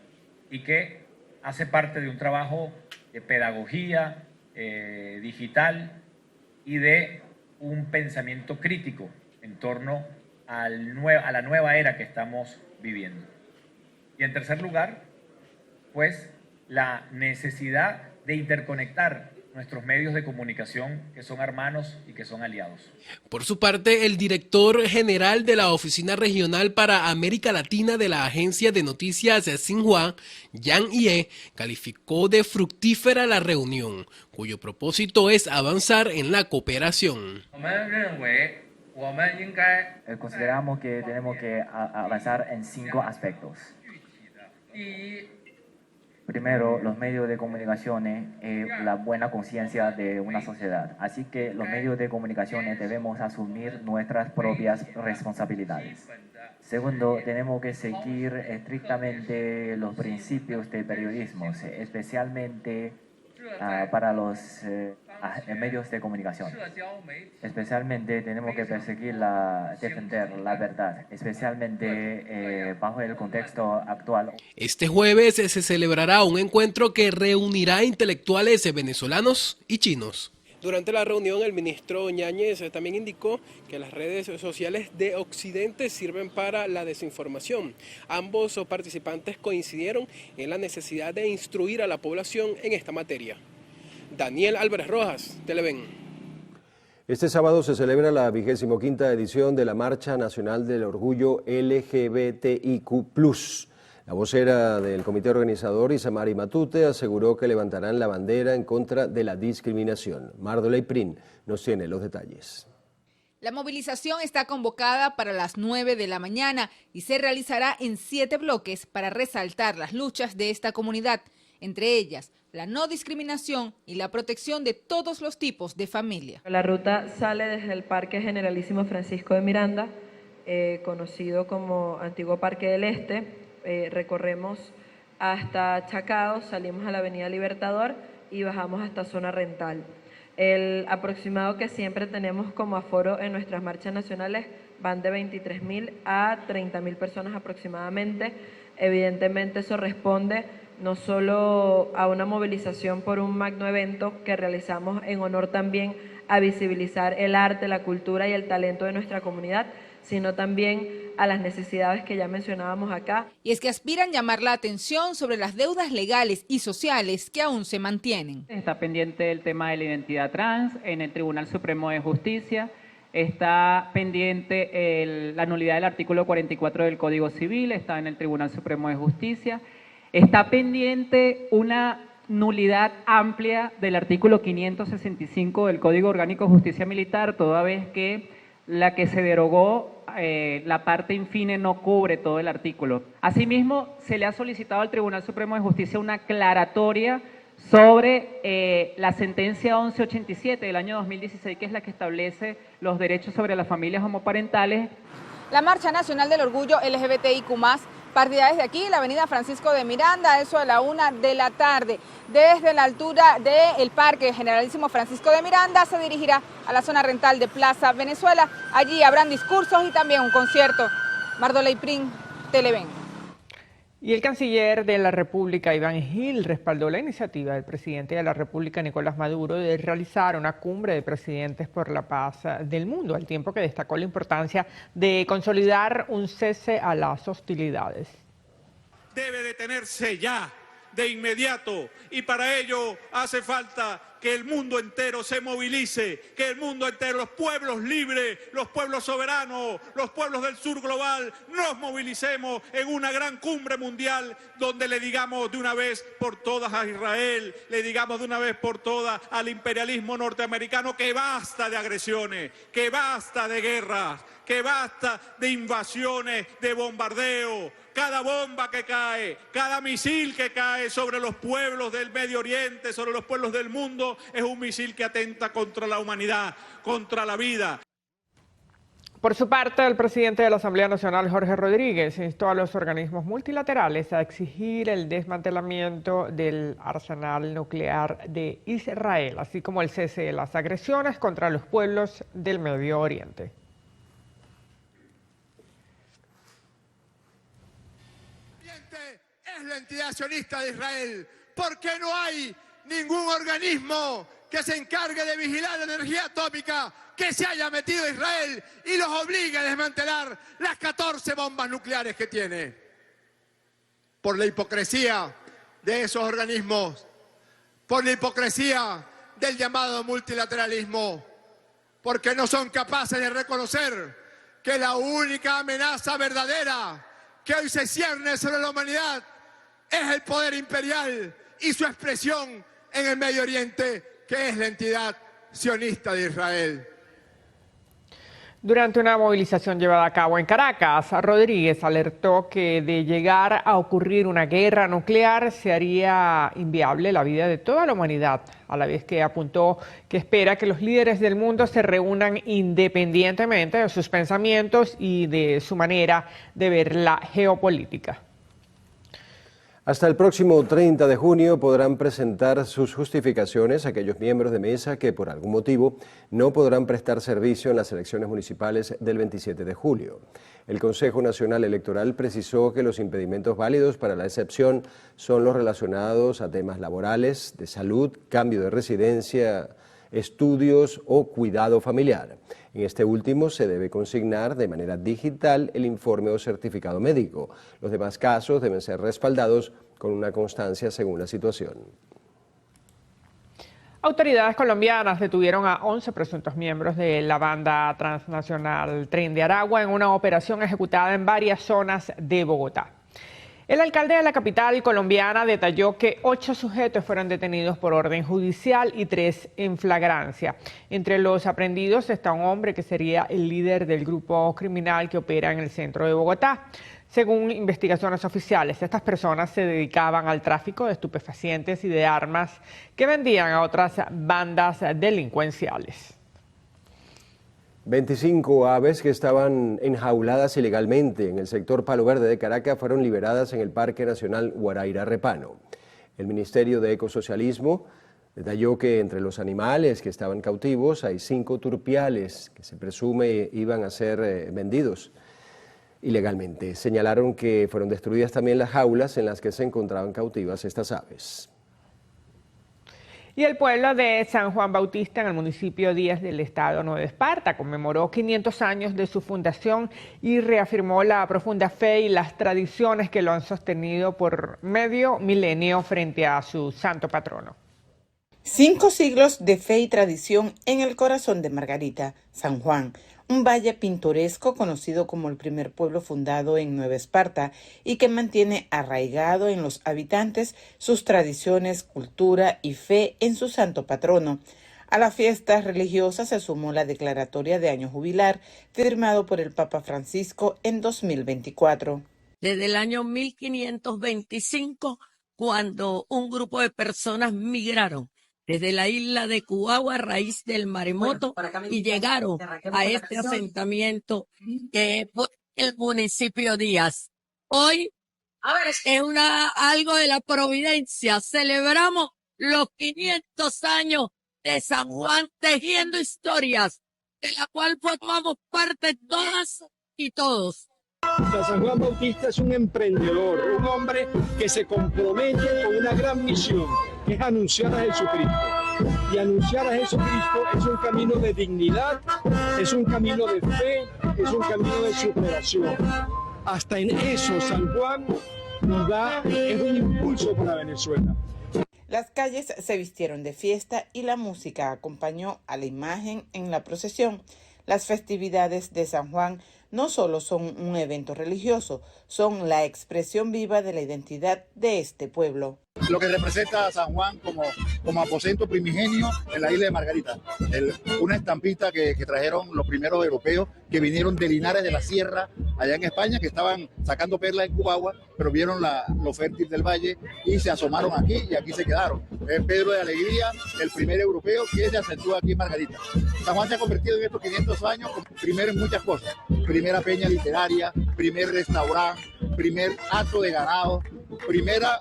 y que hace parte de un trabajo de pedagogía digital y de un pensamiento crítico en torno a la nueva era que estamos viviendo. Y en tercer lugar, pues la necesidad de interconectar nuestros medios de comunicación, que son hermanos y que son aliados. Por su parte, el director general de la Oficina Regional para América Latina de la Agencia de Noticias Xinhua, Yang Ye, calificó de fructífera la reunión, cuyo propósito es avanzar en la cooperación. Consideramos que tenemos que avanzar en 5 aspectos. Primero, los medios de comunicación, la buena conciencia de una sociedad. Así que los medios de comunicación debemos asumir nuestras propias responsabilidades. Segundo, tenemos que seguir estrictamente los principios del periodismo, especialmente para los medios de comunicación. Especialmente tenemos que defender la verdad, especialmente bajo el contexto actual. Este jueves se celebrará un encuentro que reunirá intelectuales venezolanos y chinos. Durante la reunión, el ministro Ñáñez también indicó que las redes sociales de Occidente sirven para la desinformación. Ambos participantes coincidieron en la necesidad de instruir a la población en esta materia. Daniel Álvarez Rojas, Televen. Este sábado se celebra la 25ª edición de la Marcha Nacional del Orgullo LGBTIQ+. La vocera del comité organizador, Isamari Matute, aseguró que levantarán la bandera en contra de la discriminación. Mardo Prin nos tiene los detalles. La movilización está convocada para las 9 de la mañana y se realizará en 7 bloques para resaltar las luchas de esta comunidad, entre ellas la no discriminación y la protección de todos los tipos de familia. La ruta sale desde el Parque Generalísimo Francisco de Miranda, conocido como Antiguo Parque del Este. Recorremos hasta Chacao, salimos a la Avenida Libertador y bajamos hasta Zona Rental. El aproximado que siempre tenemos como aforo en nuestras marchas nacionales van de 23.000 a 30.000 personas aproximadamente. Evidentemente eso responde no solo a una movilización por un magno evento que realizamos en honor también a visibilizar el arte, la cultura y el talento de nuestra comunidad, sino también a las necesidades que ya mencionábamos acá. Y es que aspiran llamar la atención sobre las deudas legales y sociales que aún se mantienen. Está pendiente el tema de la identidad trans en el Tribunal Supremo de Justicia, está pendiente la nulidad del artículo 44 del Código Civil, está en el Tribunal Supremo de Justicia, está pendiente una nulidad amplia del artículo 565 del Código Orgánico de Justicia Militar, toda vez que la que se derogó, la parte infine no cubre todo el artículo. Asimismo, se le ha solicitado al Tribunal Supremo de Justicia una aclaratoria sobre la sentencia 1187 del año 2016, que es la que establece los derechos sobre las familias homoparentales. La Marcha Nacional del Orgullo LGBTIQ+, partirá desde aquí, la avenida Francisco de Miranda, a eso de la 1 de la tarde. Desde la altura del Parque Generalísimo Francisco de Miranda se dirigirá a la zona rental de Plaza Venezuela. Allí habrán discursos y también un concierto. Mardo Prin, Televen. Y el canciller de la República, Iván Gil, respaldó la iniciativa del presidente de la República, Nicolás Maduro, de realizar una cumbre de presidentes por la paz del mundo, al tiempo que destacó la importancia de consolidar un cese a las hostilidades. Debe detenerse ya, de inmediato, y para ello hace falta que el mundo entero se movilice, que el mundo entero, los pueblos libres, los pueblos soberanos, los pueblos del sur global, nos movilicemos en una gran cumbre mundial donde le digamos de una vez por todas a Israel, le digamos de una vez por todas al imperialismo norteamericano que basta de agresiones, que basta de guerras, que basta de invasiones, de bombardeo. Cada bomba que cae, cada misil que cae sobre los pueblos del Medio Oriente, sobre los pueblos del mundo, es un misil que atenta contra la humanidad, contra la vida. Por su parte, el presidente de la Asamblea Nacional, Jorge Rodríguez, instó a los organismos multilaterales a exigir el desmantelamiento del arsenal nuclear de Israel, así como el cese de las agresiones contra los pueblos del Medio Oriente. Es la entidad sionista de Israel, porque no hay ningún organismo que se encargue de vigilar la energía atómica que se haya metido a Israel y los obligue a desmantelar las 14 bombas nucleares que tiene. Por la hipocresía de esos organismos, por la hipocresía del llamado multilateralismo, porque no son capaces de reconocer que la única amenaza verdadera que hoy se cierne sobre la humanidad es el poder imperial y su expresión en el Medio Oriente, que es la entidad sionista de Israel. Durante una movilización llevada a cabo en Caracas, Rodríguez alertó que de llegar a ocurrir una guerra nuclear se haría inviable la vida de toda la humanidad, a la vez que apuntó que espera que los líderes del mundo se reúnan independientemente de sus pensamientos y de su manera de ver la geopolítica. Hasta el próximo 30 de junio podrán presentar sus justificaciones aquellos miembros de mesa que por algún motivo no podrán prestar servicio en las elecciones municipales del 27 de julio. El Consejo Nacional Electoral precisó que los impedimentos válidos para la excepción son los relacionados a temas laborales, de salud, cambio de residencia, estudios o cuidado familiar. En este último se debe consignar de manera digital el informe o certificado médico. Los demás casos deben ser respaldados con una constancia según la situación. Autoridades colombianas detuvieron a 11 presuntos miembros de la banda transnacional Tren de Aragua en una operación ejecutada en varias zonas de Bogotá. El alcalde de la capital colombiana detalló que 8 sujetos fueron detenidos por orden judicial y 3 en flagrancia. Entre los aprehendidos está un hombre que sería el líder del grupo criminal que opera en el centro de Bogotá. Según investigaciones oficiales, estas personas se dedicaban al tráfico de estupefacientes y de armas que vendían a otras bandas delincuenciales. 25 aves que estaban enjauladas ilegalmente en el sector Palo Verde de Caracas fueron liberadas en el Parque Nacional Guaraíra-Repano. El Ministerio de Ecosocialismo detalló que entre los animales que estaban cautivos hay 5 turpiales que se presume iban a ser vendidos ilegalmente. Señalaron que fueron destruidas también las jaulas en las que se encontraban cautivas estas aves. Y el pueblo de San Juan Bautista, en el municipio 10 del estado Nueva Esparta, conmemoró 500 años de su fundación y reafirmó la profunda fe y las tradiciones que lo han sostenido por medio milenio frente a su santo patrono. 5 siglos de fe y tradición en el corazón de Margarita, San Juan, un valle pintoresco conocido como el primer pueblo fundado en Nueva Esparta y que mantiene arraigado en los habitantes sus tradiciones, cultura y fe en su santo patrono. A la fiesta religiosa se sumó la declaratoria de año jubilar firmado por el Papa Francisco en 2024. Desde el año 1525, cuando un grupo de personas migraron desde la isla de Cuagua a raíz del maremoto y llegaron a este asentamiento que es el municipio Díaz. Hoy es algo de la providencia. Celebramos los 500 años de San Juan tejiendo historias, de la cual formamos parte todas y todos. San Juan Bautista es un emprendedor, un hombre que se compromete con una gran misión, que es anunciar a Jesucristo. Y anunciar a Jesucristo es un camino de dignidad, es un camino de fe, es un camino de superación. Hasta en eso San Juan nos da, es un impulso para Venezuela. Las calles se vistieron de fiesta y la música acompañó a la imagen en la procesión. Las festividades de San Juan no solo son un evento religioso, son la expresión viva de la identidad de este pueblo. Lo que representa a San Juan como aposento primigenio en la isla de Margarita. Una estampita que trajeron los primeros europeos que vinieron de Linares de la Sierra, allá en España, que estaban sacando perlas en Cubagua, pero vieron lo fértil del valle y se asomaron aquí y aquí se quedaron. Es Pedro de Alegría, el primer europeo que se asentó aquí en Margarita. San Juan se ha convertido en estos 500 años primero en muchas cosas. Primera peña literaria, primer restaurante, primer acto de ganado, primera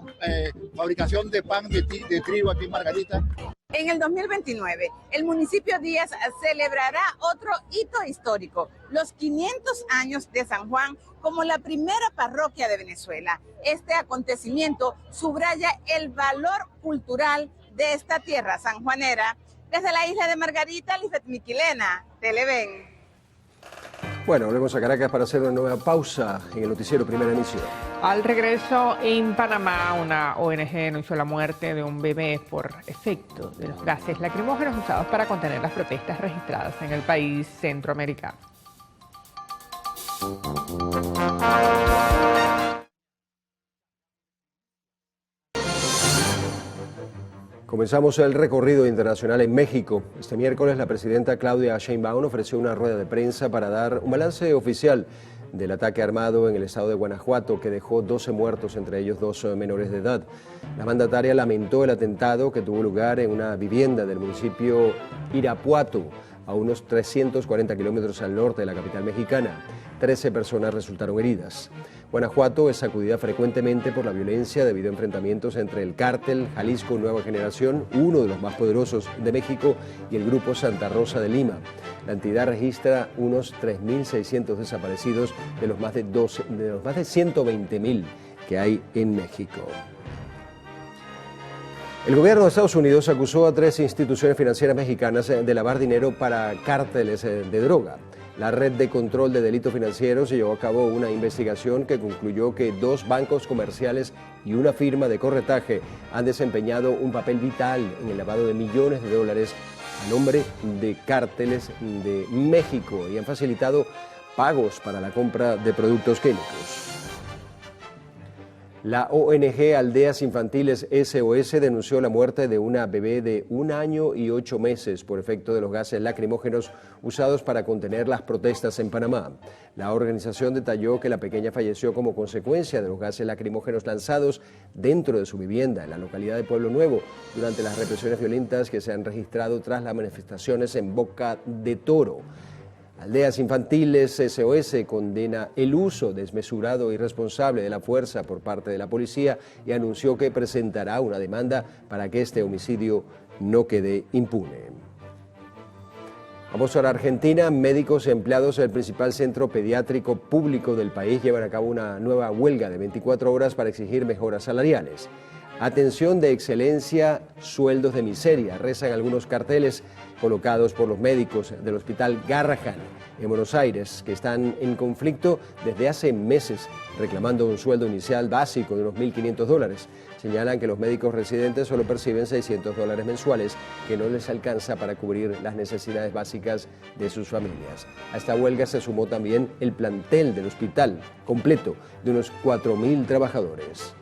fabricación de pan de trigo aquí en Margarita. En el 2029, el municipio Díaz celebrará otro hito histórico, los 500 años de San Juan como la primera parroquia de Venezuela. Este acontecimiento subraya el valor cultural de esta tierra sanjuanera. Desde la isla de Margarita, Lisbeth Miquilena, Televen. Bueno, volvemos a Caracas para hacer una nueva pausa en el noticiero Primera Emisión. Al regreso en Panamá, una ONG denunció la muerte de un bebé por efecto de los gases lacrimógenos usados para contener las protestas registradas en el país centroamericano. Comenzamos el recorrido internacional en México. Este miércoles la presidenta Claudia Sheinbaum ofreció una rueda de prensa para dar un balance oficial del ataque armado en el estado de Guanajuato que dejó 12 muertos, entre ellos 2 menores de edad. La mandataria lamentó el atentado que tuvo lugar en una vivienda del municipio Irapuato, a unos 340 kilómetros al norte de la capital mexicana. 13 personas resultaron heridas. Guanajuato es sacudida frecuentemente por la violencia debido a enfrentamientos entre el cártel Jalisco Nueva Generación, uno de los más poderosos de México, y el grupo Santa Rosa de Lima. La entidad registra unos 3.600 desaparecidos de los más de 120.000 que hay en México. El gobierno de Estados Unidos acusó a 3 instituciones financieras mexicanas de lavar dinero para cárteles de droga. La Red de Control de Delitos Financieros llevó a cabo una investigación que concluyó que 2 bancos comerciales y una firma de corretaje han desempeñado un papel vital en el lavado de millones de dólares a nombre de cárteles de México y han facilitado pagos para la compra de productos químicos. La ONG Aldeas Infantiles SOS denunció la muerte de una bebé de 1 año y 8 meses por efecto de los gases lacrimógenos usados para contener las protestas en Panamá. La organización detalló que la pequeña falleció como consecuencia de los gases lacrimógenos lanzados dentro de su vivienda en la localidad de Pueblo Nuevo durante las represiones violentas que se han registrado tras las manifestaciones en Boca de Toro. Aldeas Infantiles SOS condena el uso desmesurado e irresponsable de la fuerza por parte de la policía y anunció que presentará una demanda para que este homicidio no quede impune. Vamos a la Argentina. Médicos empleados del principal centro pediátrico público del país llevan a cabo una nueva huelga de 24 horas para exigir mejoras salariales. Atención de excelencia, sueldos de miseria, rezan algunos carteles colocados por los médicos del Hospital Garrahan en Buenos Aires, que están en conflicto desde hace meses, reclamando un sueldo inicial básico de unos $1.500. Señalan que los médicos residentes solo perciben $600 mensuales, que no les alcanza para cubrir las necesidades básicas de sus familias. A esta huelga se sumó también el plantel del hospital completo de unos 4.000 trabajadores.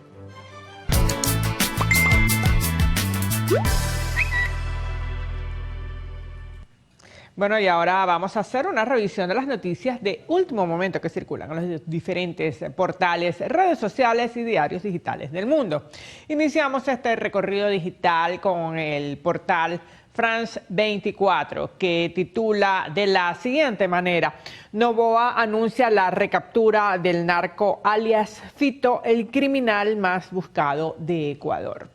Bueno, y ahora vamos a hacer una revisión de las noticias de último momento que circulan en los diferentes portales, redes sociales y diarios digitales del mundo. Iniciamos este recorrido digital con el portal France 24, que titula de la siguiente manera: Noboa anuncia la recaptura del narco alias Fito, el criminal más buscado de Ecuador.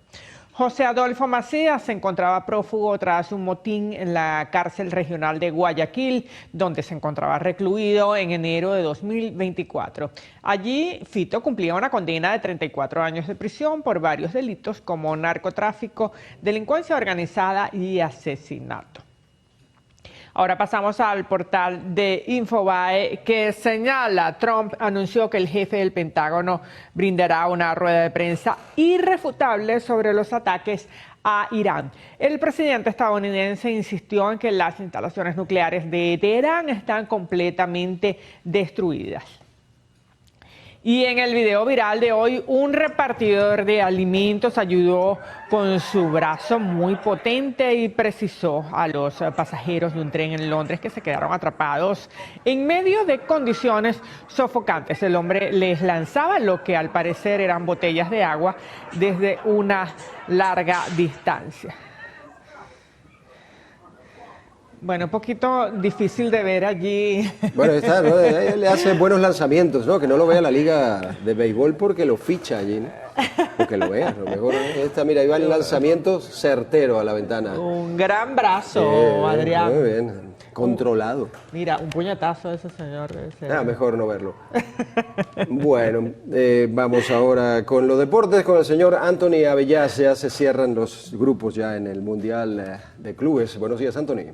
José Adolfo Macías se encontraba prófugo tras un motín en la cárcel regional de Guayaquil, donde se encontraba recluido en enero de 2024. Allí, Fito cumplía una condena de 34 años de prisión por varios delitos como narcotráfico, delincuencia organizada y asesinato. Ahora pasamos al portal de Infobae que señala: Trump anunció que el jefe del Pentágono brindará una rueda de prensa irrefutable sobre los ataques a Irán. El presidente estadounidense insistió en que las instalaciones nucleares de Teherán están completamente destruidas. Y en el video viral de hoy, un repartidor de alimentos ayudó con su brazo muy potente y precisó a los pasajeros de un tren en Londres que se quedaron atrapados en medio de condiciones sofocantes. El hombre les lanzaba lo que al parecer eran botellas de agua desde una larga distancia. Bueno, un poquito difícil de ver allí. Bueno, está, ¿no? Él le hace buenos lanzamientos, ¿no? Que no lo vea la liga de béisbol porque lo ficha allí, ¿no? Porque lo vea, lo mejor. Mira, ahí va el lanzamiento certero a la ventana. Un gran brazo, Adrián. Muy bien, controlado. Mira, un puñetazo de ese señor. Mejor no verlo. Bueno, vamos ahora con los deportes, con el señor Anthony Abellás. Ya se cierran los grupos ya en el Mundial de Clubes. Buenos días, Anthony.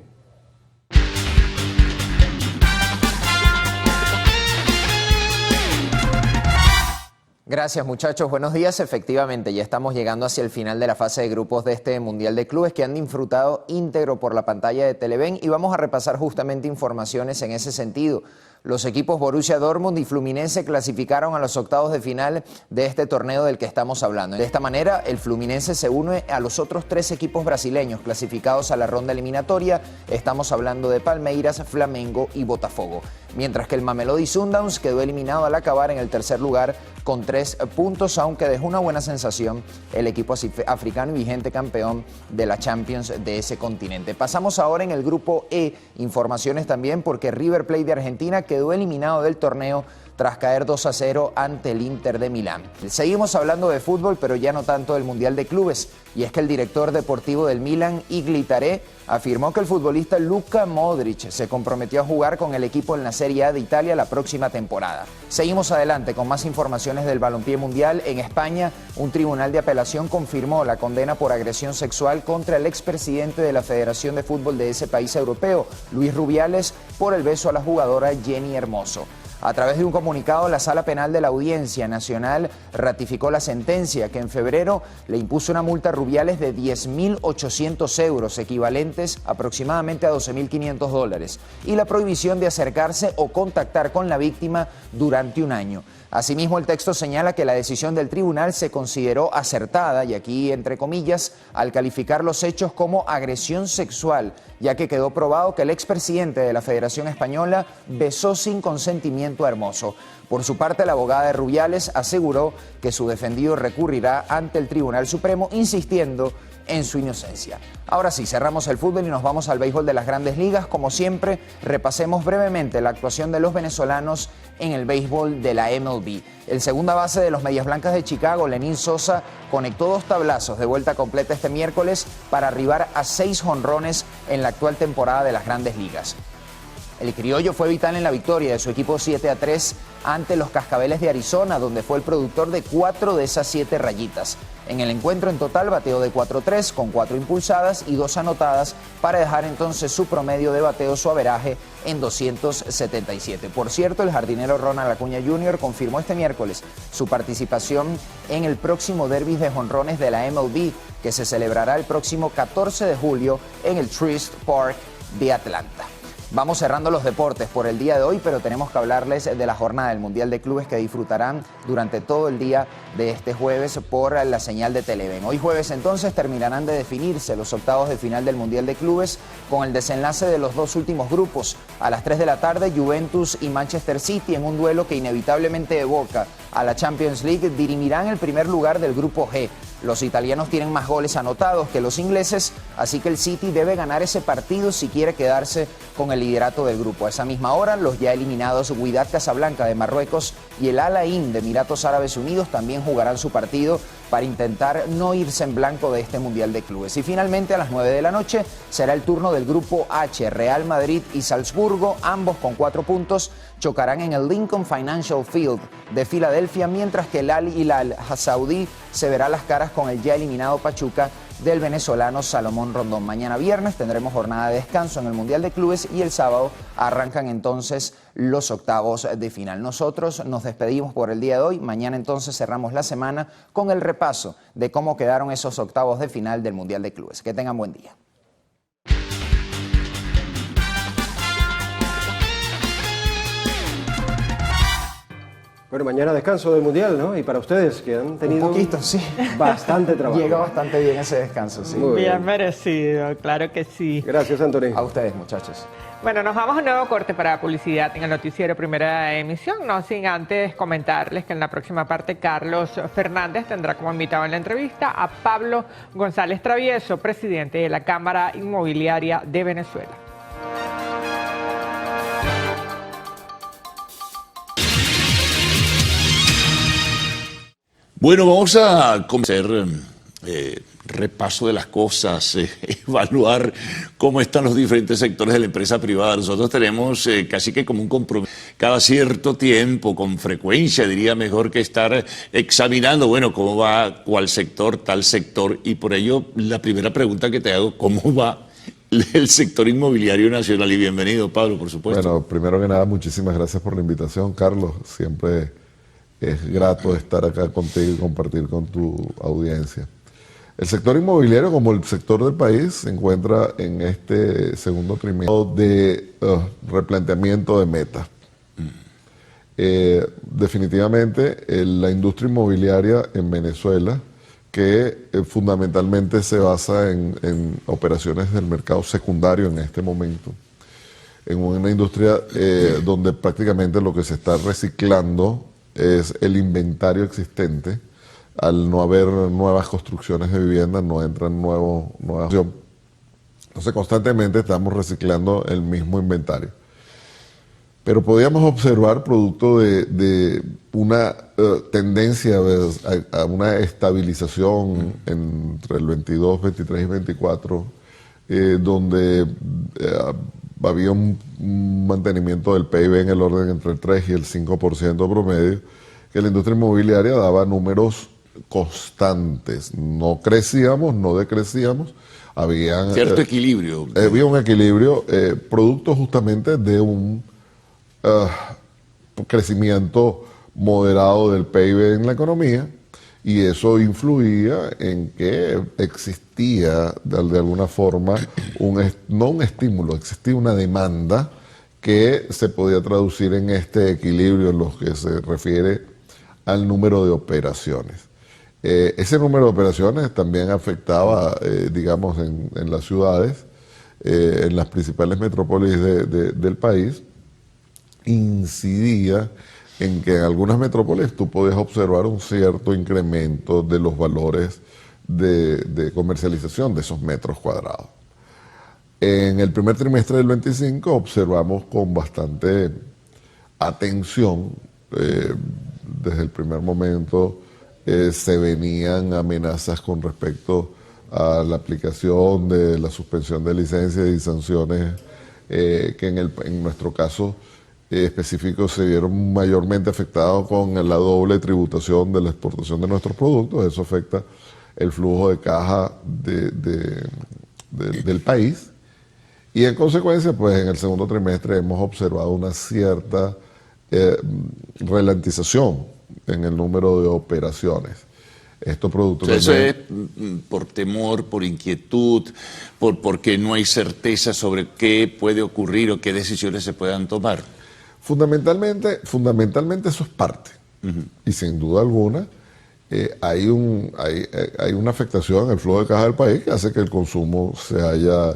Gracias, muchachos, buenos días. Efectivamente, ya estamos llegando hacia el final de la fase de grupos de este Mundial de Clubes que han disfrutado íntegro por la pantalla de Televen, y vamos a repasar justamente informaciones en ese sentido. Los equipos Borussia Dortmund y Fluminense clasificaron a los octavos de final de este torneo del que estamos hablando. De esta manera, el Fluminense se une a los otros 3 equipos brasileños clasificados a la ronda eliminatoria. Estamos hablando de Palmeiras, Flamengo y Botafogo. Mientras que el Mamelodi Sundowns quedó eliminado al acabar en el tercer lugar con 3 puntos, aunque dejó una buena sensación el equipo africano y vigente campeón de la Champions de ese continente. Pasamos ahora en el grupo E, informaciones también porque River Plate de Argentina quedó eliminado del torneo tras caer 2-0 ante el Inter de Milán. Seguimos hablando de fútbol, pero ya no tanto del Mundial de Clubes, y es que el director deportivo del Milan, Igli Taré, afirmó que el futbolista Luka Modric se comprometió a jugar con el equipo en la Serie A de Italia la próxima temporada. Seguimos adelante con más informaciones del balompié mundial. En España, un tribunal de apelación confirmó la condena por agresión sexual contra el expresidente de la Federación de Fútbol de ese país europeo, Luis Rubiales, por el beso a la jugadora Jenny Hermoso. A través de un comunicado, la Sala Penal de la Audiencia Nacional ratificó la sentencia que en febrero le impuso una multa a Rubiales de 10.800 euros, equivalentes aproximadamente a $12.500, y la prohibición de acercarse o contactar con la víctima durante un año. Asimismo, el texto señala que la decisión del tribunal se consideró acertada, y aquí entre comillas, al calificar los hechos como agresión sexual, ya que quedó probado que el expresidente de la Federación Española besó sin consentimiento a Hermoso. Por su parte, la abogada de Rubiales aseguró que su defendido recurrirá ante el Tribunal Supremo, insistiendo en su inocencia. Ahora sí, cerramos el fútbol y nos vamos al béisbol de las Grandes Ligas. Como siempre, repasemos brevemente la actuación de los venezolanos en el béisbol de la MLB. El segunda base de los Medias Blancas de Chicago, Lenín Sosa, conectó 2 tablazos de vuelta completa este miércoles para arribar a 6 jonrones en la actual temporada de las Grandes Ligas. El criollo fue vital en la victoria de su equipo 7-3 ante los Cascabeles de Arizona, donde fue el productor de 4 de esas 7 rayitas. En el encuentro en total bateó de 4-3 con 4 impulsadas y 2 anotadas para dejar entonces su promedio de bateo, su averaje, en 277. Por cierto, el jardinero Ronald Acuña Jr. confirmó este miércoles su participación en el próximo derbi de jonrones de la MLB, que se celebrará el próximo 14 de julio en el Truist Park de Atlanta. Vamos cerrando los deportes por el día de hoy, pero tenemos que hablarles de la jornada del Mundial de Clubes que disfrutarán durante todo el día de este jueves por la señal de Televen. Hoy jueves entonces terminarán de definirse los octavos de final del Mundial de Clubes con el desenlace de los 2 últimos grupos. A las 3 de la tarde, Juventus y Manchester City, en un duelo que inevitablemente evoca a la Champions League, dirimirán el primer lugar del grupo G. Los italianos tienen más goles anotados que los ingleses, así que el City debe ganar ese partido si quiere quedarse con el liderato del grupo. A esa misma hora, los ya eliminados Wydad Casablanca de Marruecos y el Al Ain de Emiratos Árabes Unidos también jugarán su partido para intentar no irse en blanco de este Mundial de Clubes. Y finalmente, a las 9 de la noche será el turno del grupo H. Real Madrid y Salzburgo, ambos con 4 puntos, chocarán en el Lincoln Financial Field de Filadelfia, mientras que el Al Hilal Saudí se verá las caras con el ya eliminado Pachuca del venezolano Salomón Rondón. Mañana viernes tendremos jornada de descanso en el Mundial de Clubes y el sábado arrancan entonces los octavos de final. Nosotros nos despedimos por el día de hoy. Mañana entonces cerramos la semana con el repaso de cómo quedaron esos octavos de final del Mundial de Clubes. Que tengan buen día. Bueno, mañana descanso del Mundial, ¿no? Y para ustedes, que han tenido un poquito, sí, bastante trabajo. Llega bastante bien ese descanso, sí. Muy bien merecido, claro que sí. Gracias, Anthony. A ustedes, muchachos. Bueno, nos vamos a un nuevo corte para publicidad en el noticiero Primera Emisión, no sin antes comentarles que en la próxima parte Carlos Fernández tendrá como invitado en la entrevista a Pablo González Travieso, presidente de la Cámara Inmobiliaria de Venezuela. Bueno, vamos a hacer repaso de las cosas, evaluar cómo están los diferentes sectores de la empresa privada. Nosotros tenemos casi que como un compromiso cada cierto tiempo, con frecuencia, diría mejor, que estar examinando, bueno, cómo va cuál sector, tal sector, y por ello la primera pregunta que te hago, ¿cómo va el sector inmobiliario nacional? Y bienvenido, Pablo, por supuesto. Bueno, primero que nada, muchísimas gracias por la invitación, Carlos. Siempre es grato estar acá contigo y compartir con tu audiencia. El sector inmobiliario, como el sector del país, se encuentra en este segundo trimestre de replanteamiento de metas. Definitivamente, la industria inmobiliaria en Venezuela, que fundamentalmente se basa en operaciones del mercado secundario en este momento, en una industria donde prácticamente lo que se está reciclando es el inventario existente. Al no haber nuevas construcciones de vivienda, no entran nuevas. Entonces constantemente estamos reciclando el mismo inventario. Pero podíamos observar, producto de una tendencia a una estabilización entre el 22, 23 y 24, donde había un mantenimiento del PIB en el orden entre el 3 y el 5% promedio, que la industria inmobiliaria daba números constantes. No crecíamos, no decrecíamos. Había cierto equilibrio. Había un equilibrio, producto justamente de un crecimiento moderado del PIB en la economía, y eso influía en que existía de alguna forma, no un estímulo, existía una demanda que se podía traducir en este equilibrio en lo que se refiere al número de operaciones. Ese número de operaciones también afectaba, digamos, en las ciudades, en las principales metrópolis del país, incidía en que en algunas metrópolis tú podías observar un cierto incremento de los valores de comercialización de esos metros cuadrados. En el primer trimestre del 25 observamos con bastante atención, desde el primer momento se venían amenazas con respecto a la aplicación de la suspensión de licencias y sanciones que en nuestro caso específico se vieron mayormente afectados con la doble tributación de la exportación de nuestros productos. Eso afecta el flujo de caja del país, y en consecuencia, pues en el segundo trimestre hemos observado una cierta ralentización en el número de operaciones. Esto producto o sea, eso es por temor, por inquietud, porque no hay certeza sobre qué puede ocurrir o qué decisiones se puedan tomar. Fundamentalmente eso es parte. Y sin duda alguna hay una afectación en el flujo de caja del país que hace que el consumo se haya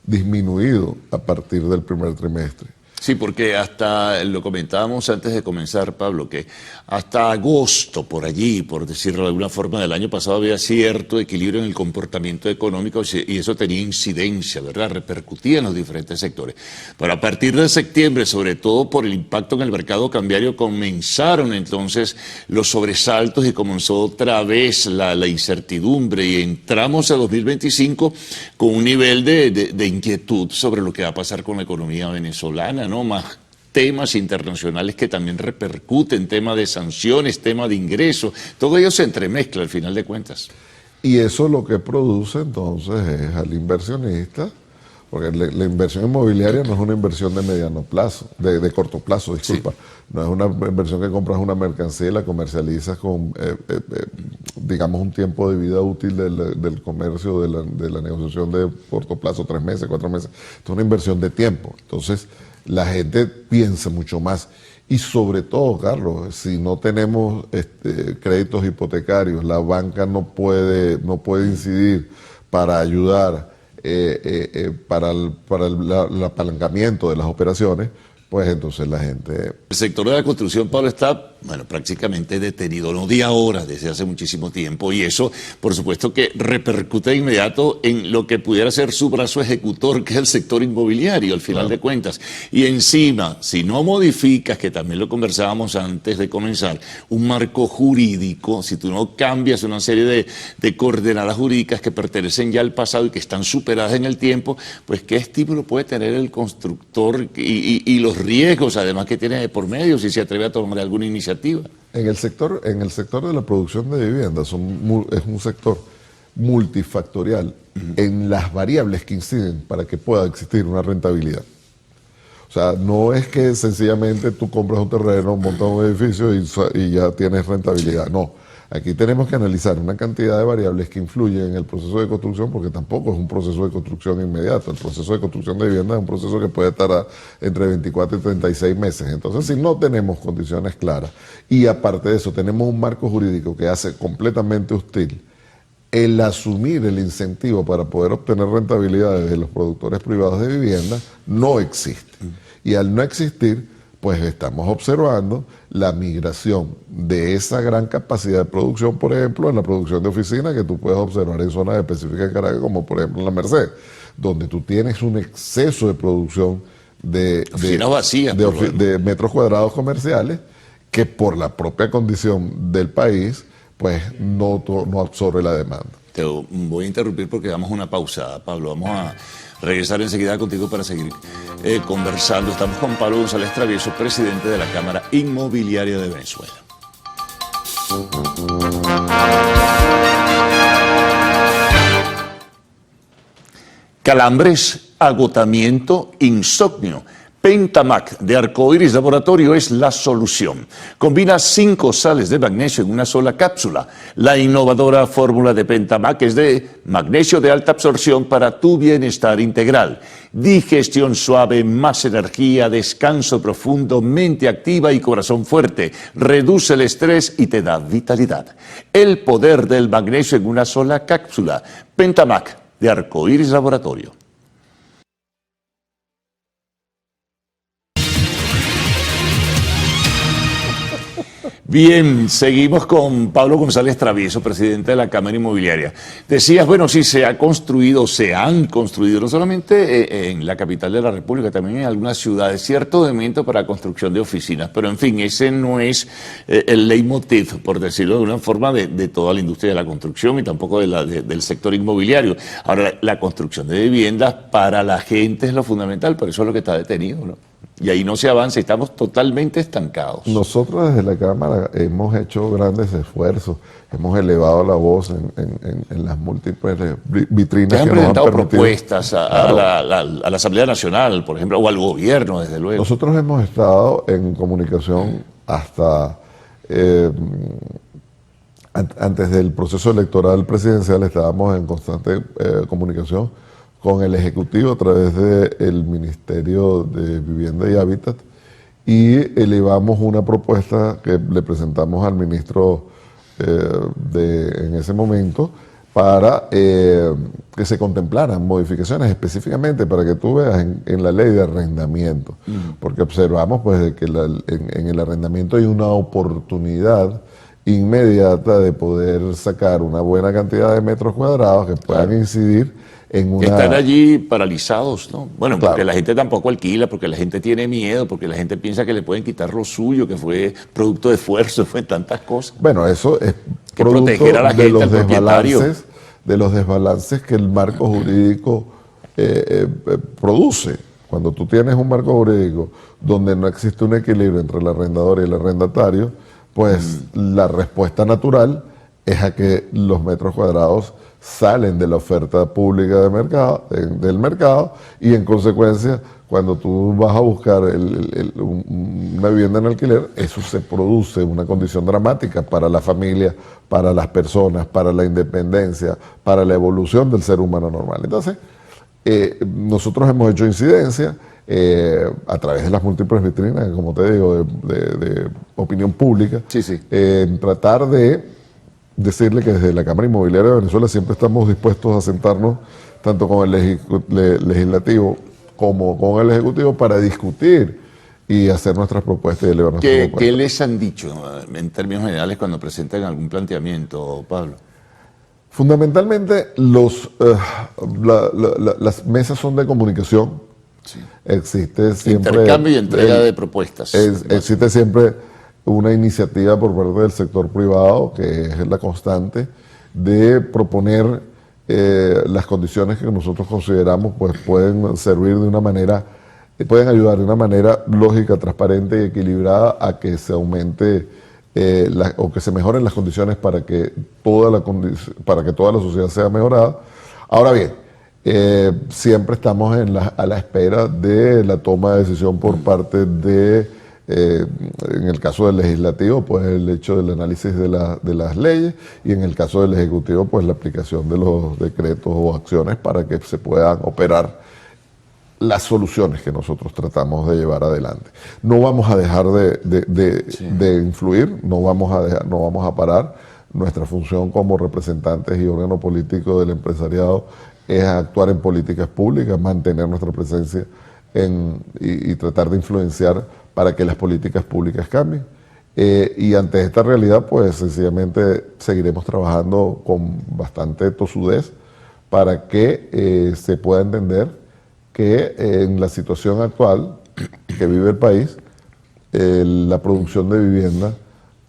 disminuido a partir del primer trimestre. Sí, porque hasta, lo comentábamos antes de comenzar, Pablo, que hasta agosto, por allí, por decirlo de alguna forma, del año pasado había cierto equilibrio en el comportamiento económico y eso tenía incidencia, ¿verdad? Repercutía en los diferentes sectores. Pero a partir de septiembre, sobre todo por el impacto en el mercado cambiario, comenzaron entonces los sobresaltos y comenzó otra vez la incertidumbre, y entramos a 2025 con un nivel de inquietud sobre lo que va a pasar con la economía venezolana, ¿no? Más temas internacionales que también repercuten, tema de sanciones, tema de ingresos, todo ello se entremezcla al final de cuentas. Y eso lo que produce entonces es al inversionista, porque la inversión inmobiliaria no es una inversión de mediano plazo, de corto plazo, disculpa. Sí. No es una inversión que compras una mercancía y la comercializas con, digamos, un tiempo de vida útil del comercio, de la negociación de corto plazo, 3 meses, 4 meses. Es una inversión de tiempo. Entonces, la gente piensa mucho más. Y sobre todo, Carlos, si no tenemos créditos hipotecarios, la banca no puede incidir para ayudar para el apalancamiento de las operaciones, pues entonces la gente... El sector de la construcción, Pablo, está, bueno, prácticamente detenido, no de ahora, desde hace muchísimo tiempo, y eso, por supuesto, que repercute de inmediato en lo que pudiera ser su brazo ejecutor, que es el sector inmobiliario, al final de cuentas. Y encima, si no modificas, que también lo conversábamos antes de comenzar, un marco jurídico, si tú no cambias una serie de coordenadas jurídicas que pertenecen ya al pasado y que están superadas en el tiempo, pues ¿qué estímulo puede tener el constructor y los riesgos, además, que tiene de por medio, si se atreve a tomar alguna iniciativa? En el sector de la producción de viviendas es un sector multifactorial en las variables que inciden para que pueda existir una rentabilidad. O sea, no es que sencillamente tú compras un terreno, montas un edificio y ya tienes rentabilidad. No, aquí tenemos que analizar una cantidad de variables que influyen en el proceso de construcción, porque tampoco es un proceso de construcción inmediato. El proceso de construcción de vivienda es un proceso que puede estar entre 24 y 36 meses. Entonces, si no tenemos condiciones claras y aparte de eso tenemos un marco jurídico que hace completamente hostil el asumir el incentivo para poder obtener rentabilidades de los productores privados de vivienda, no existe. Y al no existir, pues estamos observando la migración de esa gran capacidad de producción, por ejemplo, en la producción de oficinas que tú puedes observar en zonas específicas en Caracas, como por ejemplo en La Merced, donde tú tienes un exceso de producción de metros cuadrados comerciales que por la propia condición del país, pues no absorbe la demanda. Te voy a interrumpir porque damos una pausa, Pablo. Vamos a regresar enseguida contigo para seguir conversando. Estamos con Pablo González Travieso, presidente de la Cámara Inmobiliaria de Venezuela. Calambres, agotamiento, insomnio. Pentamac de Arcoiris Laboratorio es la solución. Combina 5 sales de magnesio en una sola cápsula. La innovadora fórmula de Pentamac es de magnesio de alta absorción para tu bienestar integral. Digestión suave, más energía, descanso profundo, mente activa y corazón fuerte. Reduce el estrés y te da vitalidad. El poder del magnesio en una sola cápsula. Pentamac de Arcoiris Laboratorio. Bien, seguimos con Pablo González Travieso, presidente de la Cámara Inmobiliaria. Decías, bueno, sí, se han construido no solamente en la capital de la República, también en algunas ciudades, cierto elemento para construcción de oficinas, pero en fin, ese no es el leitmotiv, por decirlo de una forma, de toda la industria de la construcción y tampoco del sector inmobiliario. Ahora, la construcción de viviendas para la gente es lo fundamental, por eso es lo que está detenido, ¿no? Y ahí no se avanza, estamos totalmente estancados. Nosotros desde la Cámara hemos hecho grandes esfuerzos, hemos elevado la voz en las múltiples vitrinas que nos han presentado propuestas a la Asamblea Nacional, por ejemplo, o al gobierno, desde luego. Nosotros hemos estado en comunicación hasta antes del proceso electoral presidencial, estábamos en constante comunicación con el Ejecutivo a través del Ministerio de Vivienda y Hábitat, y elevamos una propuesta que le presentamos al ministro en ese momento para que se contemplaran modificaciones específicamente para que tú veas en la ley de arrendamiento, porque observamos pues de que en el arrendamiento hay una oportunidad inmediata de poder sacar una buena cantidad de metros cuadrados que puedan incidir en una... Están allí paralizados, ¿no? Bueno, claro, porque la gente tampoco alquila, porque la gente tiene miedo, porque la gente piensa que le pueden quitar lo suyo, que fue producto de esfuerzo, fue tantas cosas. Bueno, eso es que producto proteger a la gente, de los desbalances que el marco jurídico produce. Cuando tú tienes un marco jurídico donde no existe un equilibrio entre el arrendador y el arrendatario, pues la respuesta natural es a que los metros cuadrados salen de la oferta pública del mercado y en consecuencia cuando tú vas a buscar una vivienda en alquiler, eso se produce una condición dramática para la familia, para las personas, para la independencia, para la evolución del ser humano normal. Entonces, nosotros hemos hecho incidencia a través de las múltiples vitrinas, como te digo, de opinión pública, en tratar de decirle que desde la Cámara Inmobiliaria de Venezuela siempre estamos dispuestos a sentarnos tanto con el legislativo como con el ejecutivo para discutir y hacer nuestras propuestas y elevar nuestras propuestas. ¿Qué les han dicho en términos generales cuando presentan algún planteamiento, Pablo? Fundamentalmente las mesas son de comunicación. Sí. Existe siempre intercambio y entrega de propuestas. Existe siempre una iniciativa por parte del sector privado, que es la constante, de proponer las condiciones que nosotros consideramos pues pueden servir de una manera, pueden ayudar de una manera lógica, transparente y equilibrada a que se aumente o que se mejoren las condiciones para que toda la sociedad sea mejorada. Ahora bien, siempre estamos a la espera de la toma de decisión por parte de en el caso del legislativo, pues el hecho del análisis de las leyes, y en el caso del ejecutivo, pues la aplicación de los decretos o acciones para que se puedan operar las soluciones que nosotros tratamos de llevar adelante. No vamos a dejar de influir, no vamos a parar. Nuestra función como representantes y órgano político del empresariado es actuar en políticas públicas, mantener nuestra presencia y tratar de influenciar para que las políticas públicas cambien. Y ante esta realidad, pues sencillamente seguiremos trabajando con bastante tosudez para que se pueda entender que en la situación actual que vive el país, la producción de vivienda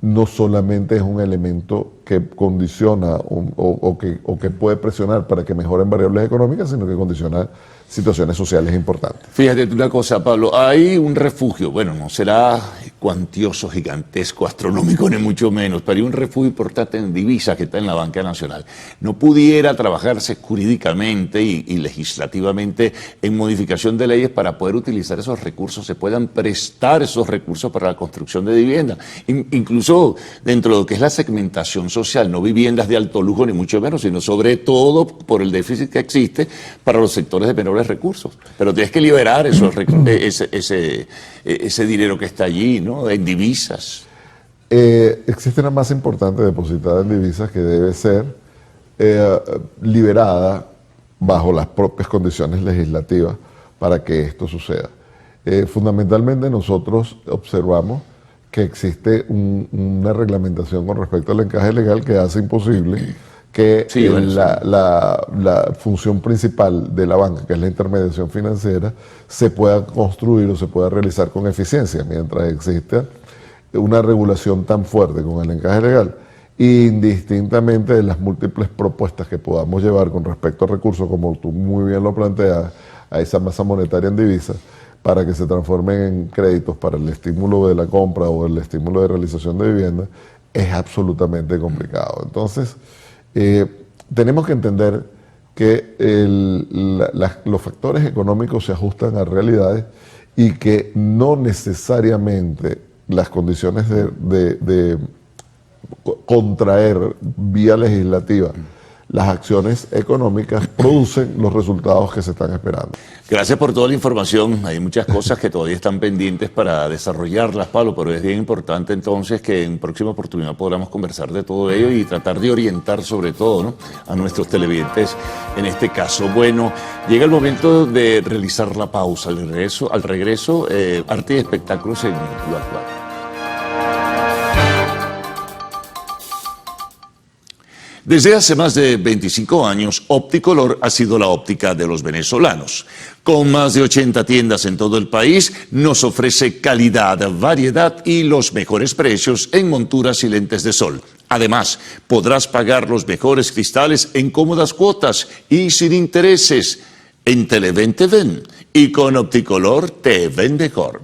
no solamente es un elemento que condiciona o que puede presionar para que mejoren variables económicas, sino que condiciona situaciones sociales importantes. Fíjate una cosa, Pablo, hay un refugio, bueno, no será cuantioso, gigantesco, astronómico, ni mucho menos, pero hay un refugio importante en divisas que está en la Banca Nacional. ¿No pudiera trabajarse jurídicamente y legislativamente en modificación de leyes para poder utilizar esos recursos, se puedan prestar esos recursos para la construcción de viviendas? Incluso dentro de lo que es la segmentación social, no viviendas de alto lujo ni mucho menos, sino sobre todo por el déficit que existe para los sectores de menores recursos. Pero tienes que liberar ese dinero que está allí, ¿no? En divisas. Existe una masa importante depositada en divisas que debe ser liberada bajo las propias condiciones legislativas para que esto suceda. Fundamentalmente nosotros observamos que existe una reglamentación con respecto al encaje legal que hace imposible que la función principal de la banca, que es la intermediación financiera, se pueda construir o se pueda realizar con eficiencia, mientras exista una regulación tan fuerte con el encaje legal, indistintamente de las múltiples propuestas que podamos llevar con respecto a recursos, como tú muy bien lo planteas, a esa masa monetaria en divisas, para que se transformen en créditos para el estímulo de la compra o el estímulo de realización de vivienda, es absolutamente complicado. Entonces, tenemos que entender que los factores económicos se ajustan a realidades y que no necesariamente las condiciones de contraer vía legislativa las acciones económicas producen los resultados que se están esperando. Gracias por toda la información. Hay muchas cosas que todavía están pendientes para desarrollarlas, Pablo, pero es bien importante entonces que en próxima oportunidad podamos conversar de todo ello y tratar de orientar sobre todo, ¿no?, a nuestros televidentes en este caso. Bueno, llega el momento de realizar la pausa. Al regreso, arte y espectáculos en lo actual. Desde hace más de 25 años, Opticolor ha sido la óptica de los venezolanos. Con más de 80 tiendas en todo el país, nos ofrece calidad, variedad y los mejores precios en monturas y lentes de sol. Además, podrás pagar los mejores cristales en cómodas cuotas y sin intereses. En Televen te ven y con Opticolor te ven mejor.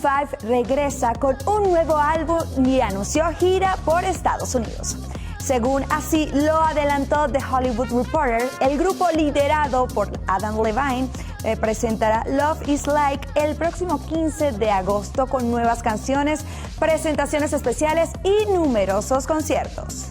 5 regresa con un nuevo álbum y anunció gira por Estados Unidos. Según así lo adelantó The Hollywood Reporter, el grupo liderado por Adam Levine presentará Love is Like el próximo 15 de agosto con nuevas canciones, presentaciones especiales y numerosos conciertos.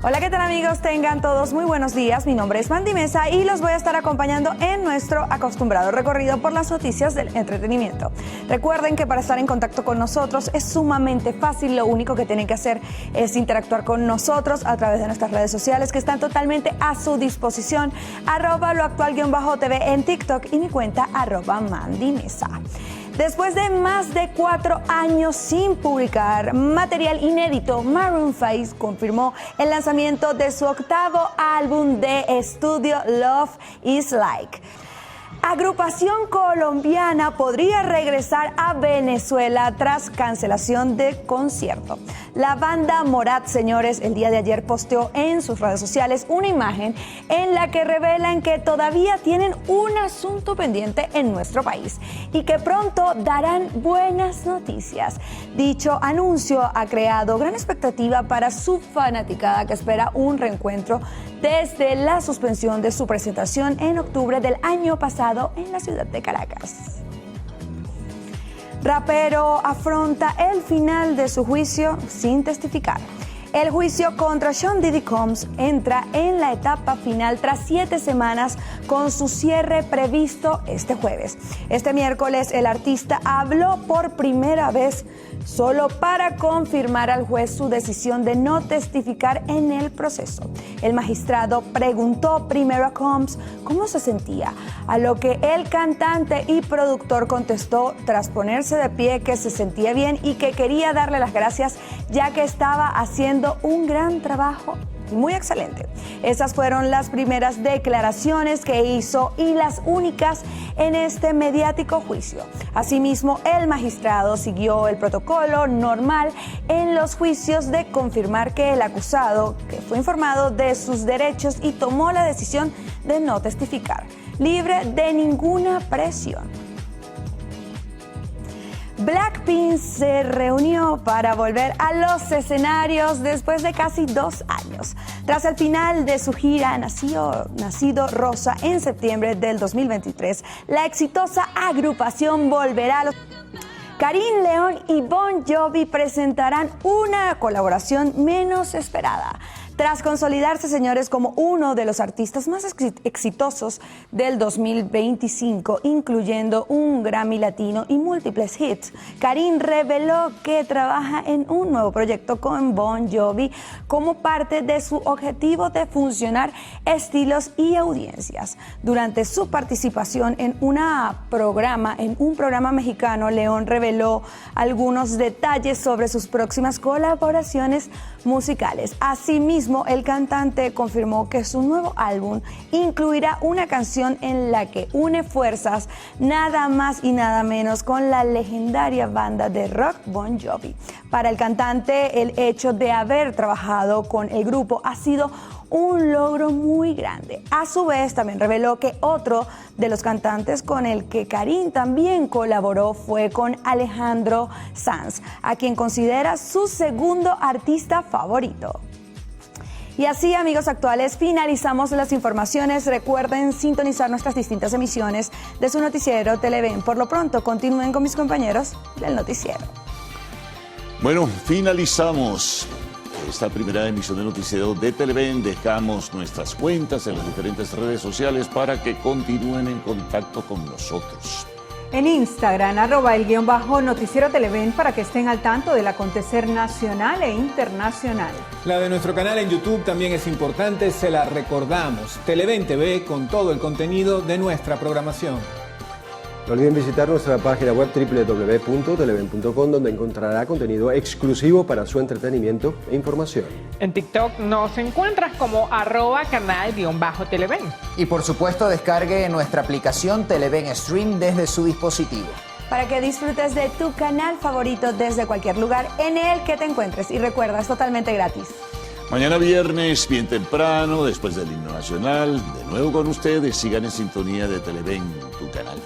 Hola, ¿qué tal amigos? Tengan todos muy buenos días. Mi nombre es Mandy Mesa y los voy a estar acompañando en nuestro acostumbrado recorrido por las noticias del entretenimiento. Recuerden que para estar en contacto con nosotros es sumamente fácil. Lo único que tienen que hacer es interactuar con nosotros a través de nuestras redes sociales que están totalmente a su disposición. @loactual_TV en TikTok y mi cuenta @Mandy Mesa. Después de más de 4 años sin publicar material inédito, Maroon 5 confirmó el lanzamiento de su 8º álbum de estudio, Love is Like. Agrupación colombiana podría regresar a Venezuela tras cancelación de concierto. La banda Morat, señores, el día de ayer posteó en sus redes sociales una imagen en la que revelan que todavía tienen un asunto pendiente en nuestro país y que pronto darán buenas noticias. Dicho anuncio ha creado gran expectativa para su fanaticada que espera un reencuentro desde la suspensión de su presentación en octubre del año pasado en la ciudad de Caracas. Rapero afronta el final de su juicio sin testificar. El juicio contra Sean Diddy Combs entra en la etapa final tras 7 semanas con su cierre previsto este jueves. Este miércoles el artista habló por primera vez solo para confirmar al juez su decisión de no testificar en el proceso. El magistrado preguntó primero a Combs cómo se sentía, a lo que el cantante y productor contestó tras ponerse de pie que se sentía bien y que quería darle las gracias ya que estaba haciendo un gran trabajo muy excelente. Esas fueron las primeras declaraciones que hizo y las únicas en este mediático juicio. Asimismo, el magistrado siguió el protocolo normal en los juicios de confirmar que el acusado, que fue informado de sus derechos y tomó la decisión de no testificar, libre de ninguna presión. Blackpink se reunió para volver a los escenarios después de casi 2 años. Tras el final de su gira Nacido Rosa en septiembre del 2023, la exitosa agrupación volverá a los... Karim León y Bon Jovi presentarán una colaboración menos esperada. Tras consolidarse, señores, como uno de los artistas más exitosos del 2025, incluyendo un Grammy Latino y múltiples hits, Karim reveló que trabaja en un nuevo proyecto con Bon Jovi como parte de su objetivo de fusionar estilos y audiencias. Durante su participación en un programa mexicano, León reveló algunos detalles sobre sus próximas colaboraciones musicales. Asimismo, el cantante confirmó que su nuevo álbum incluirá una canción en la que une fuerzas nada más y nada menos con la legendaria banda de rock Bon Jovi. Para el cantante, el hecho de haber trabajado con el grupo ha sido un logro muy grande. A su vez, también reveló que otro de los cantantes con el que Karim también colaboró fue con Alejandro Sanz, a quien considera su segundo artista favorito. Y así, amigos actuales, finalizamos las informaciones. Recuerden sintonizar nuestras distintas emisiones de su noticiero Televen. Por lo pronto, continúen con mis compañeros del noticiero. Bueno, finalizamos esta primera emisión de noticiero de Televen. Dejamos nuestras cuentas en las diferentes redes sociales para que continúen en contacto con nosotros. En Instagram, @el_noticiero Televen para que estén al tanto del acontecer nacional e internacional. La de nuestro canal en YouTube también es importante, se la recordamos. Televen TV con todo el contenido de nuestra programación. No olviden visitar nuestra página web www.televen.com, donde encontrará contenido exclusivo para su entretenimiento e información. En TikTok nos encuentras como @canal_Televen. Y por supuesto, descargue nuestra aplicación Televen Stream desde su dispositivo. Para que disfrutes de tu canal favorito desde cualquier lugar en el que te encuentres. Y recuerda, es totalmente gratis. Mañana viernes, bien temprano, después del himno nacional, de nuevo con ustedes. Sigan en sintonía de Televen, tu canal.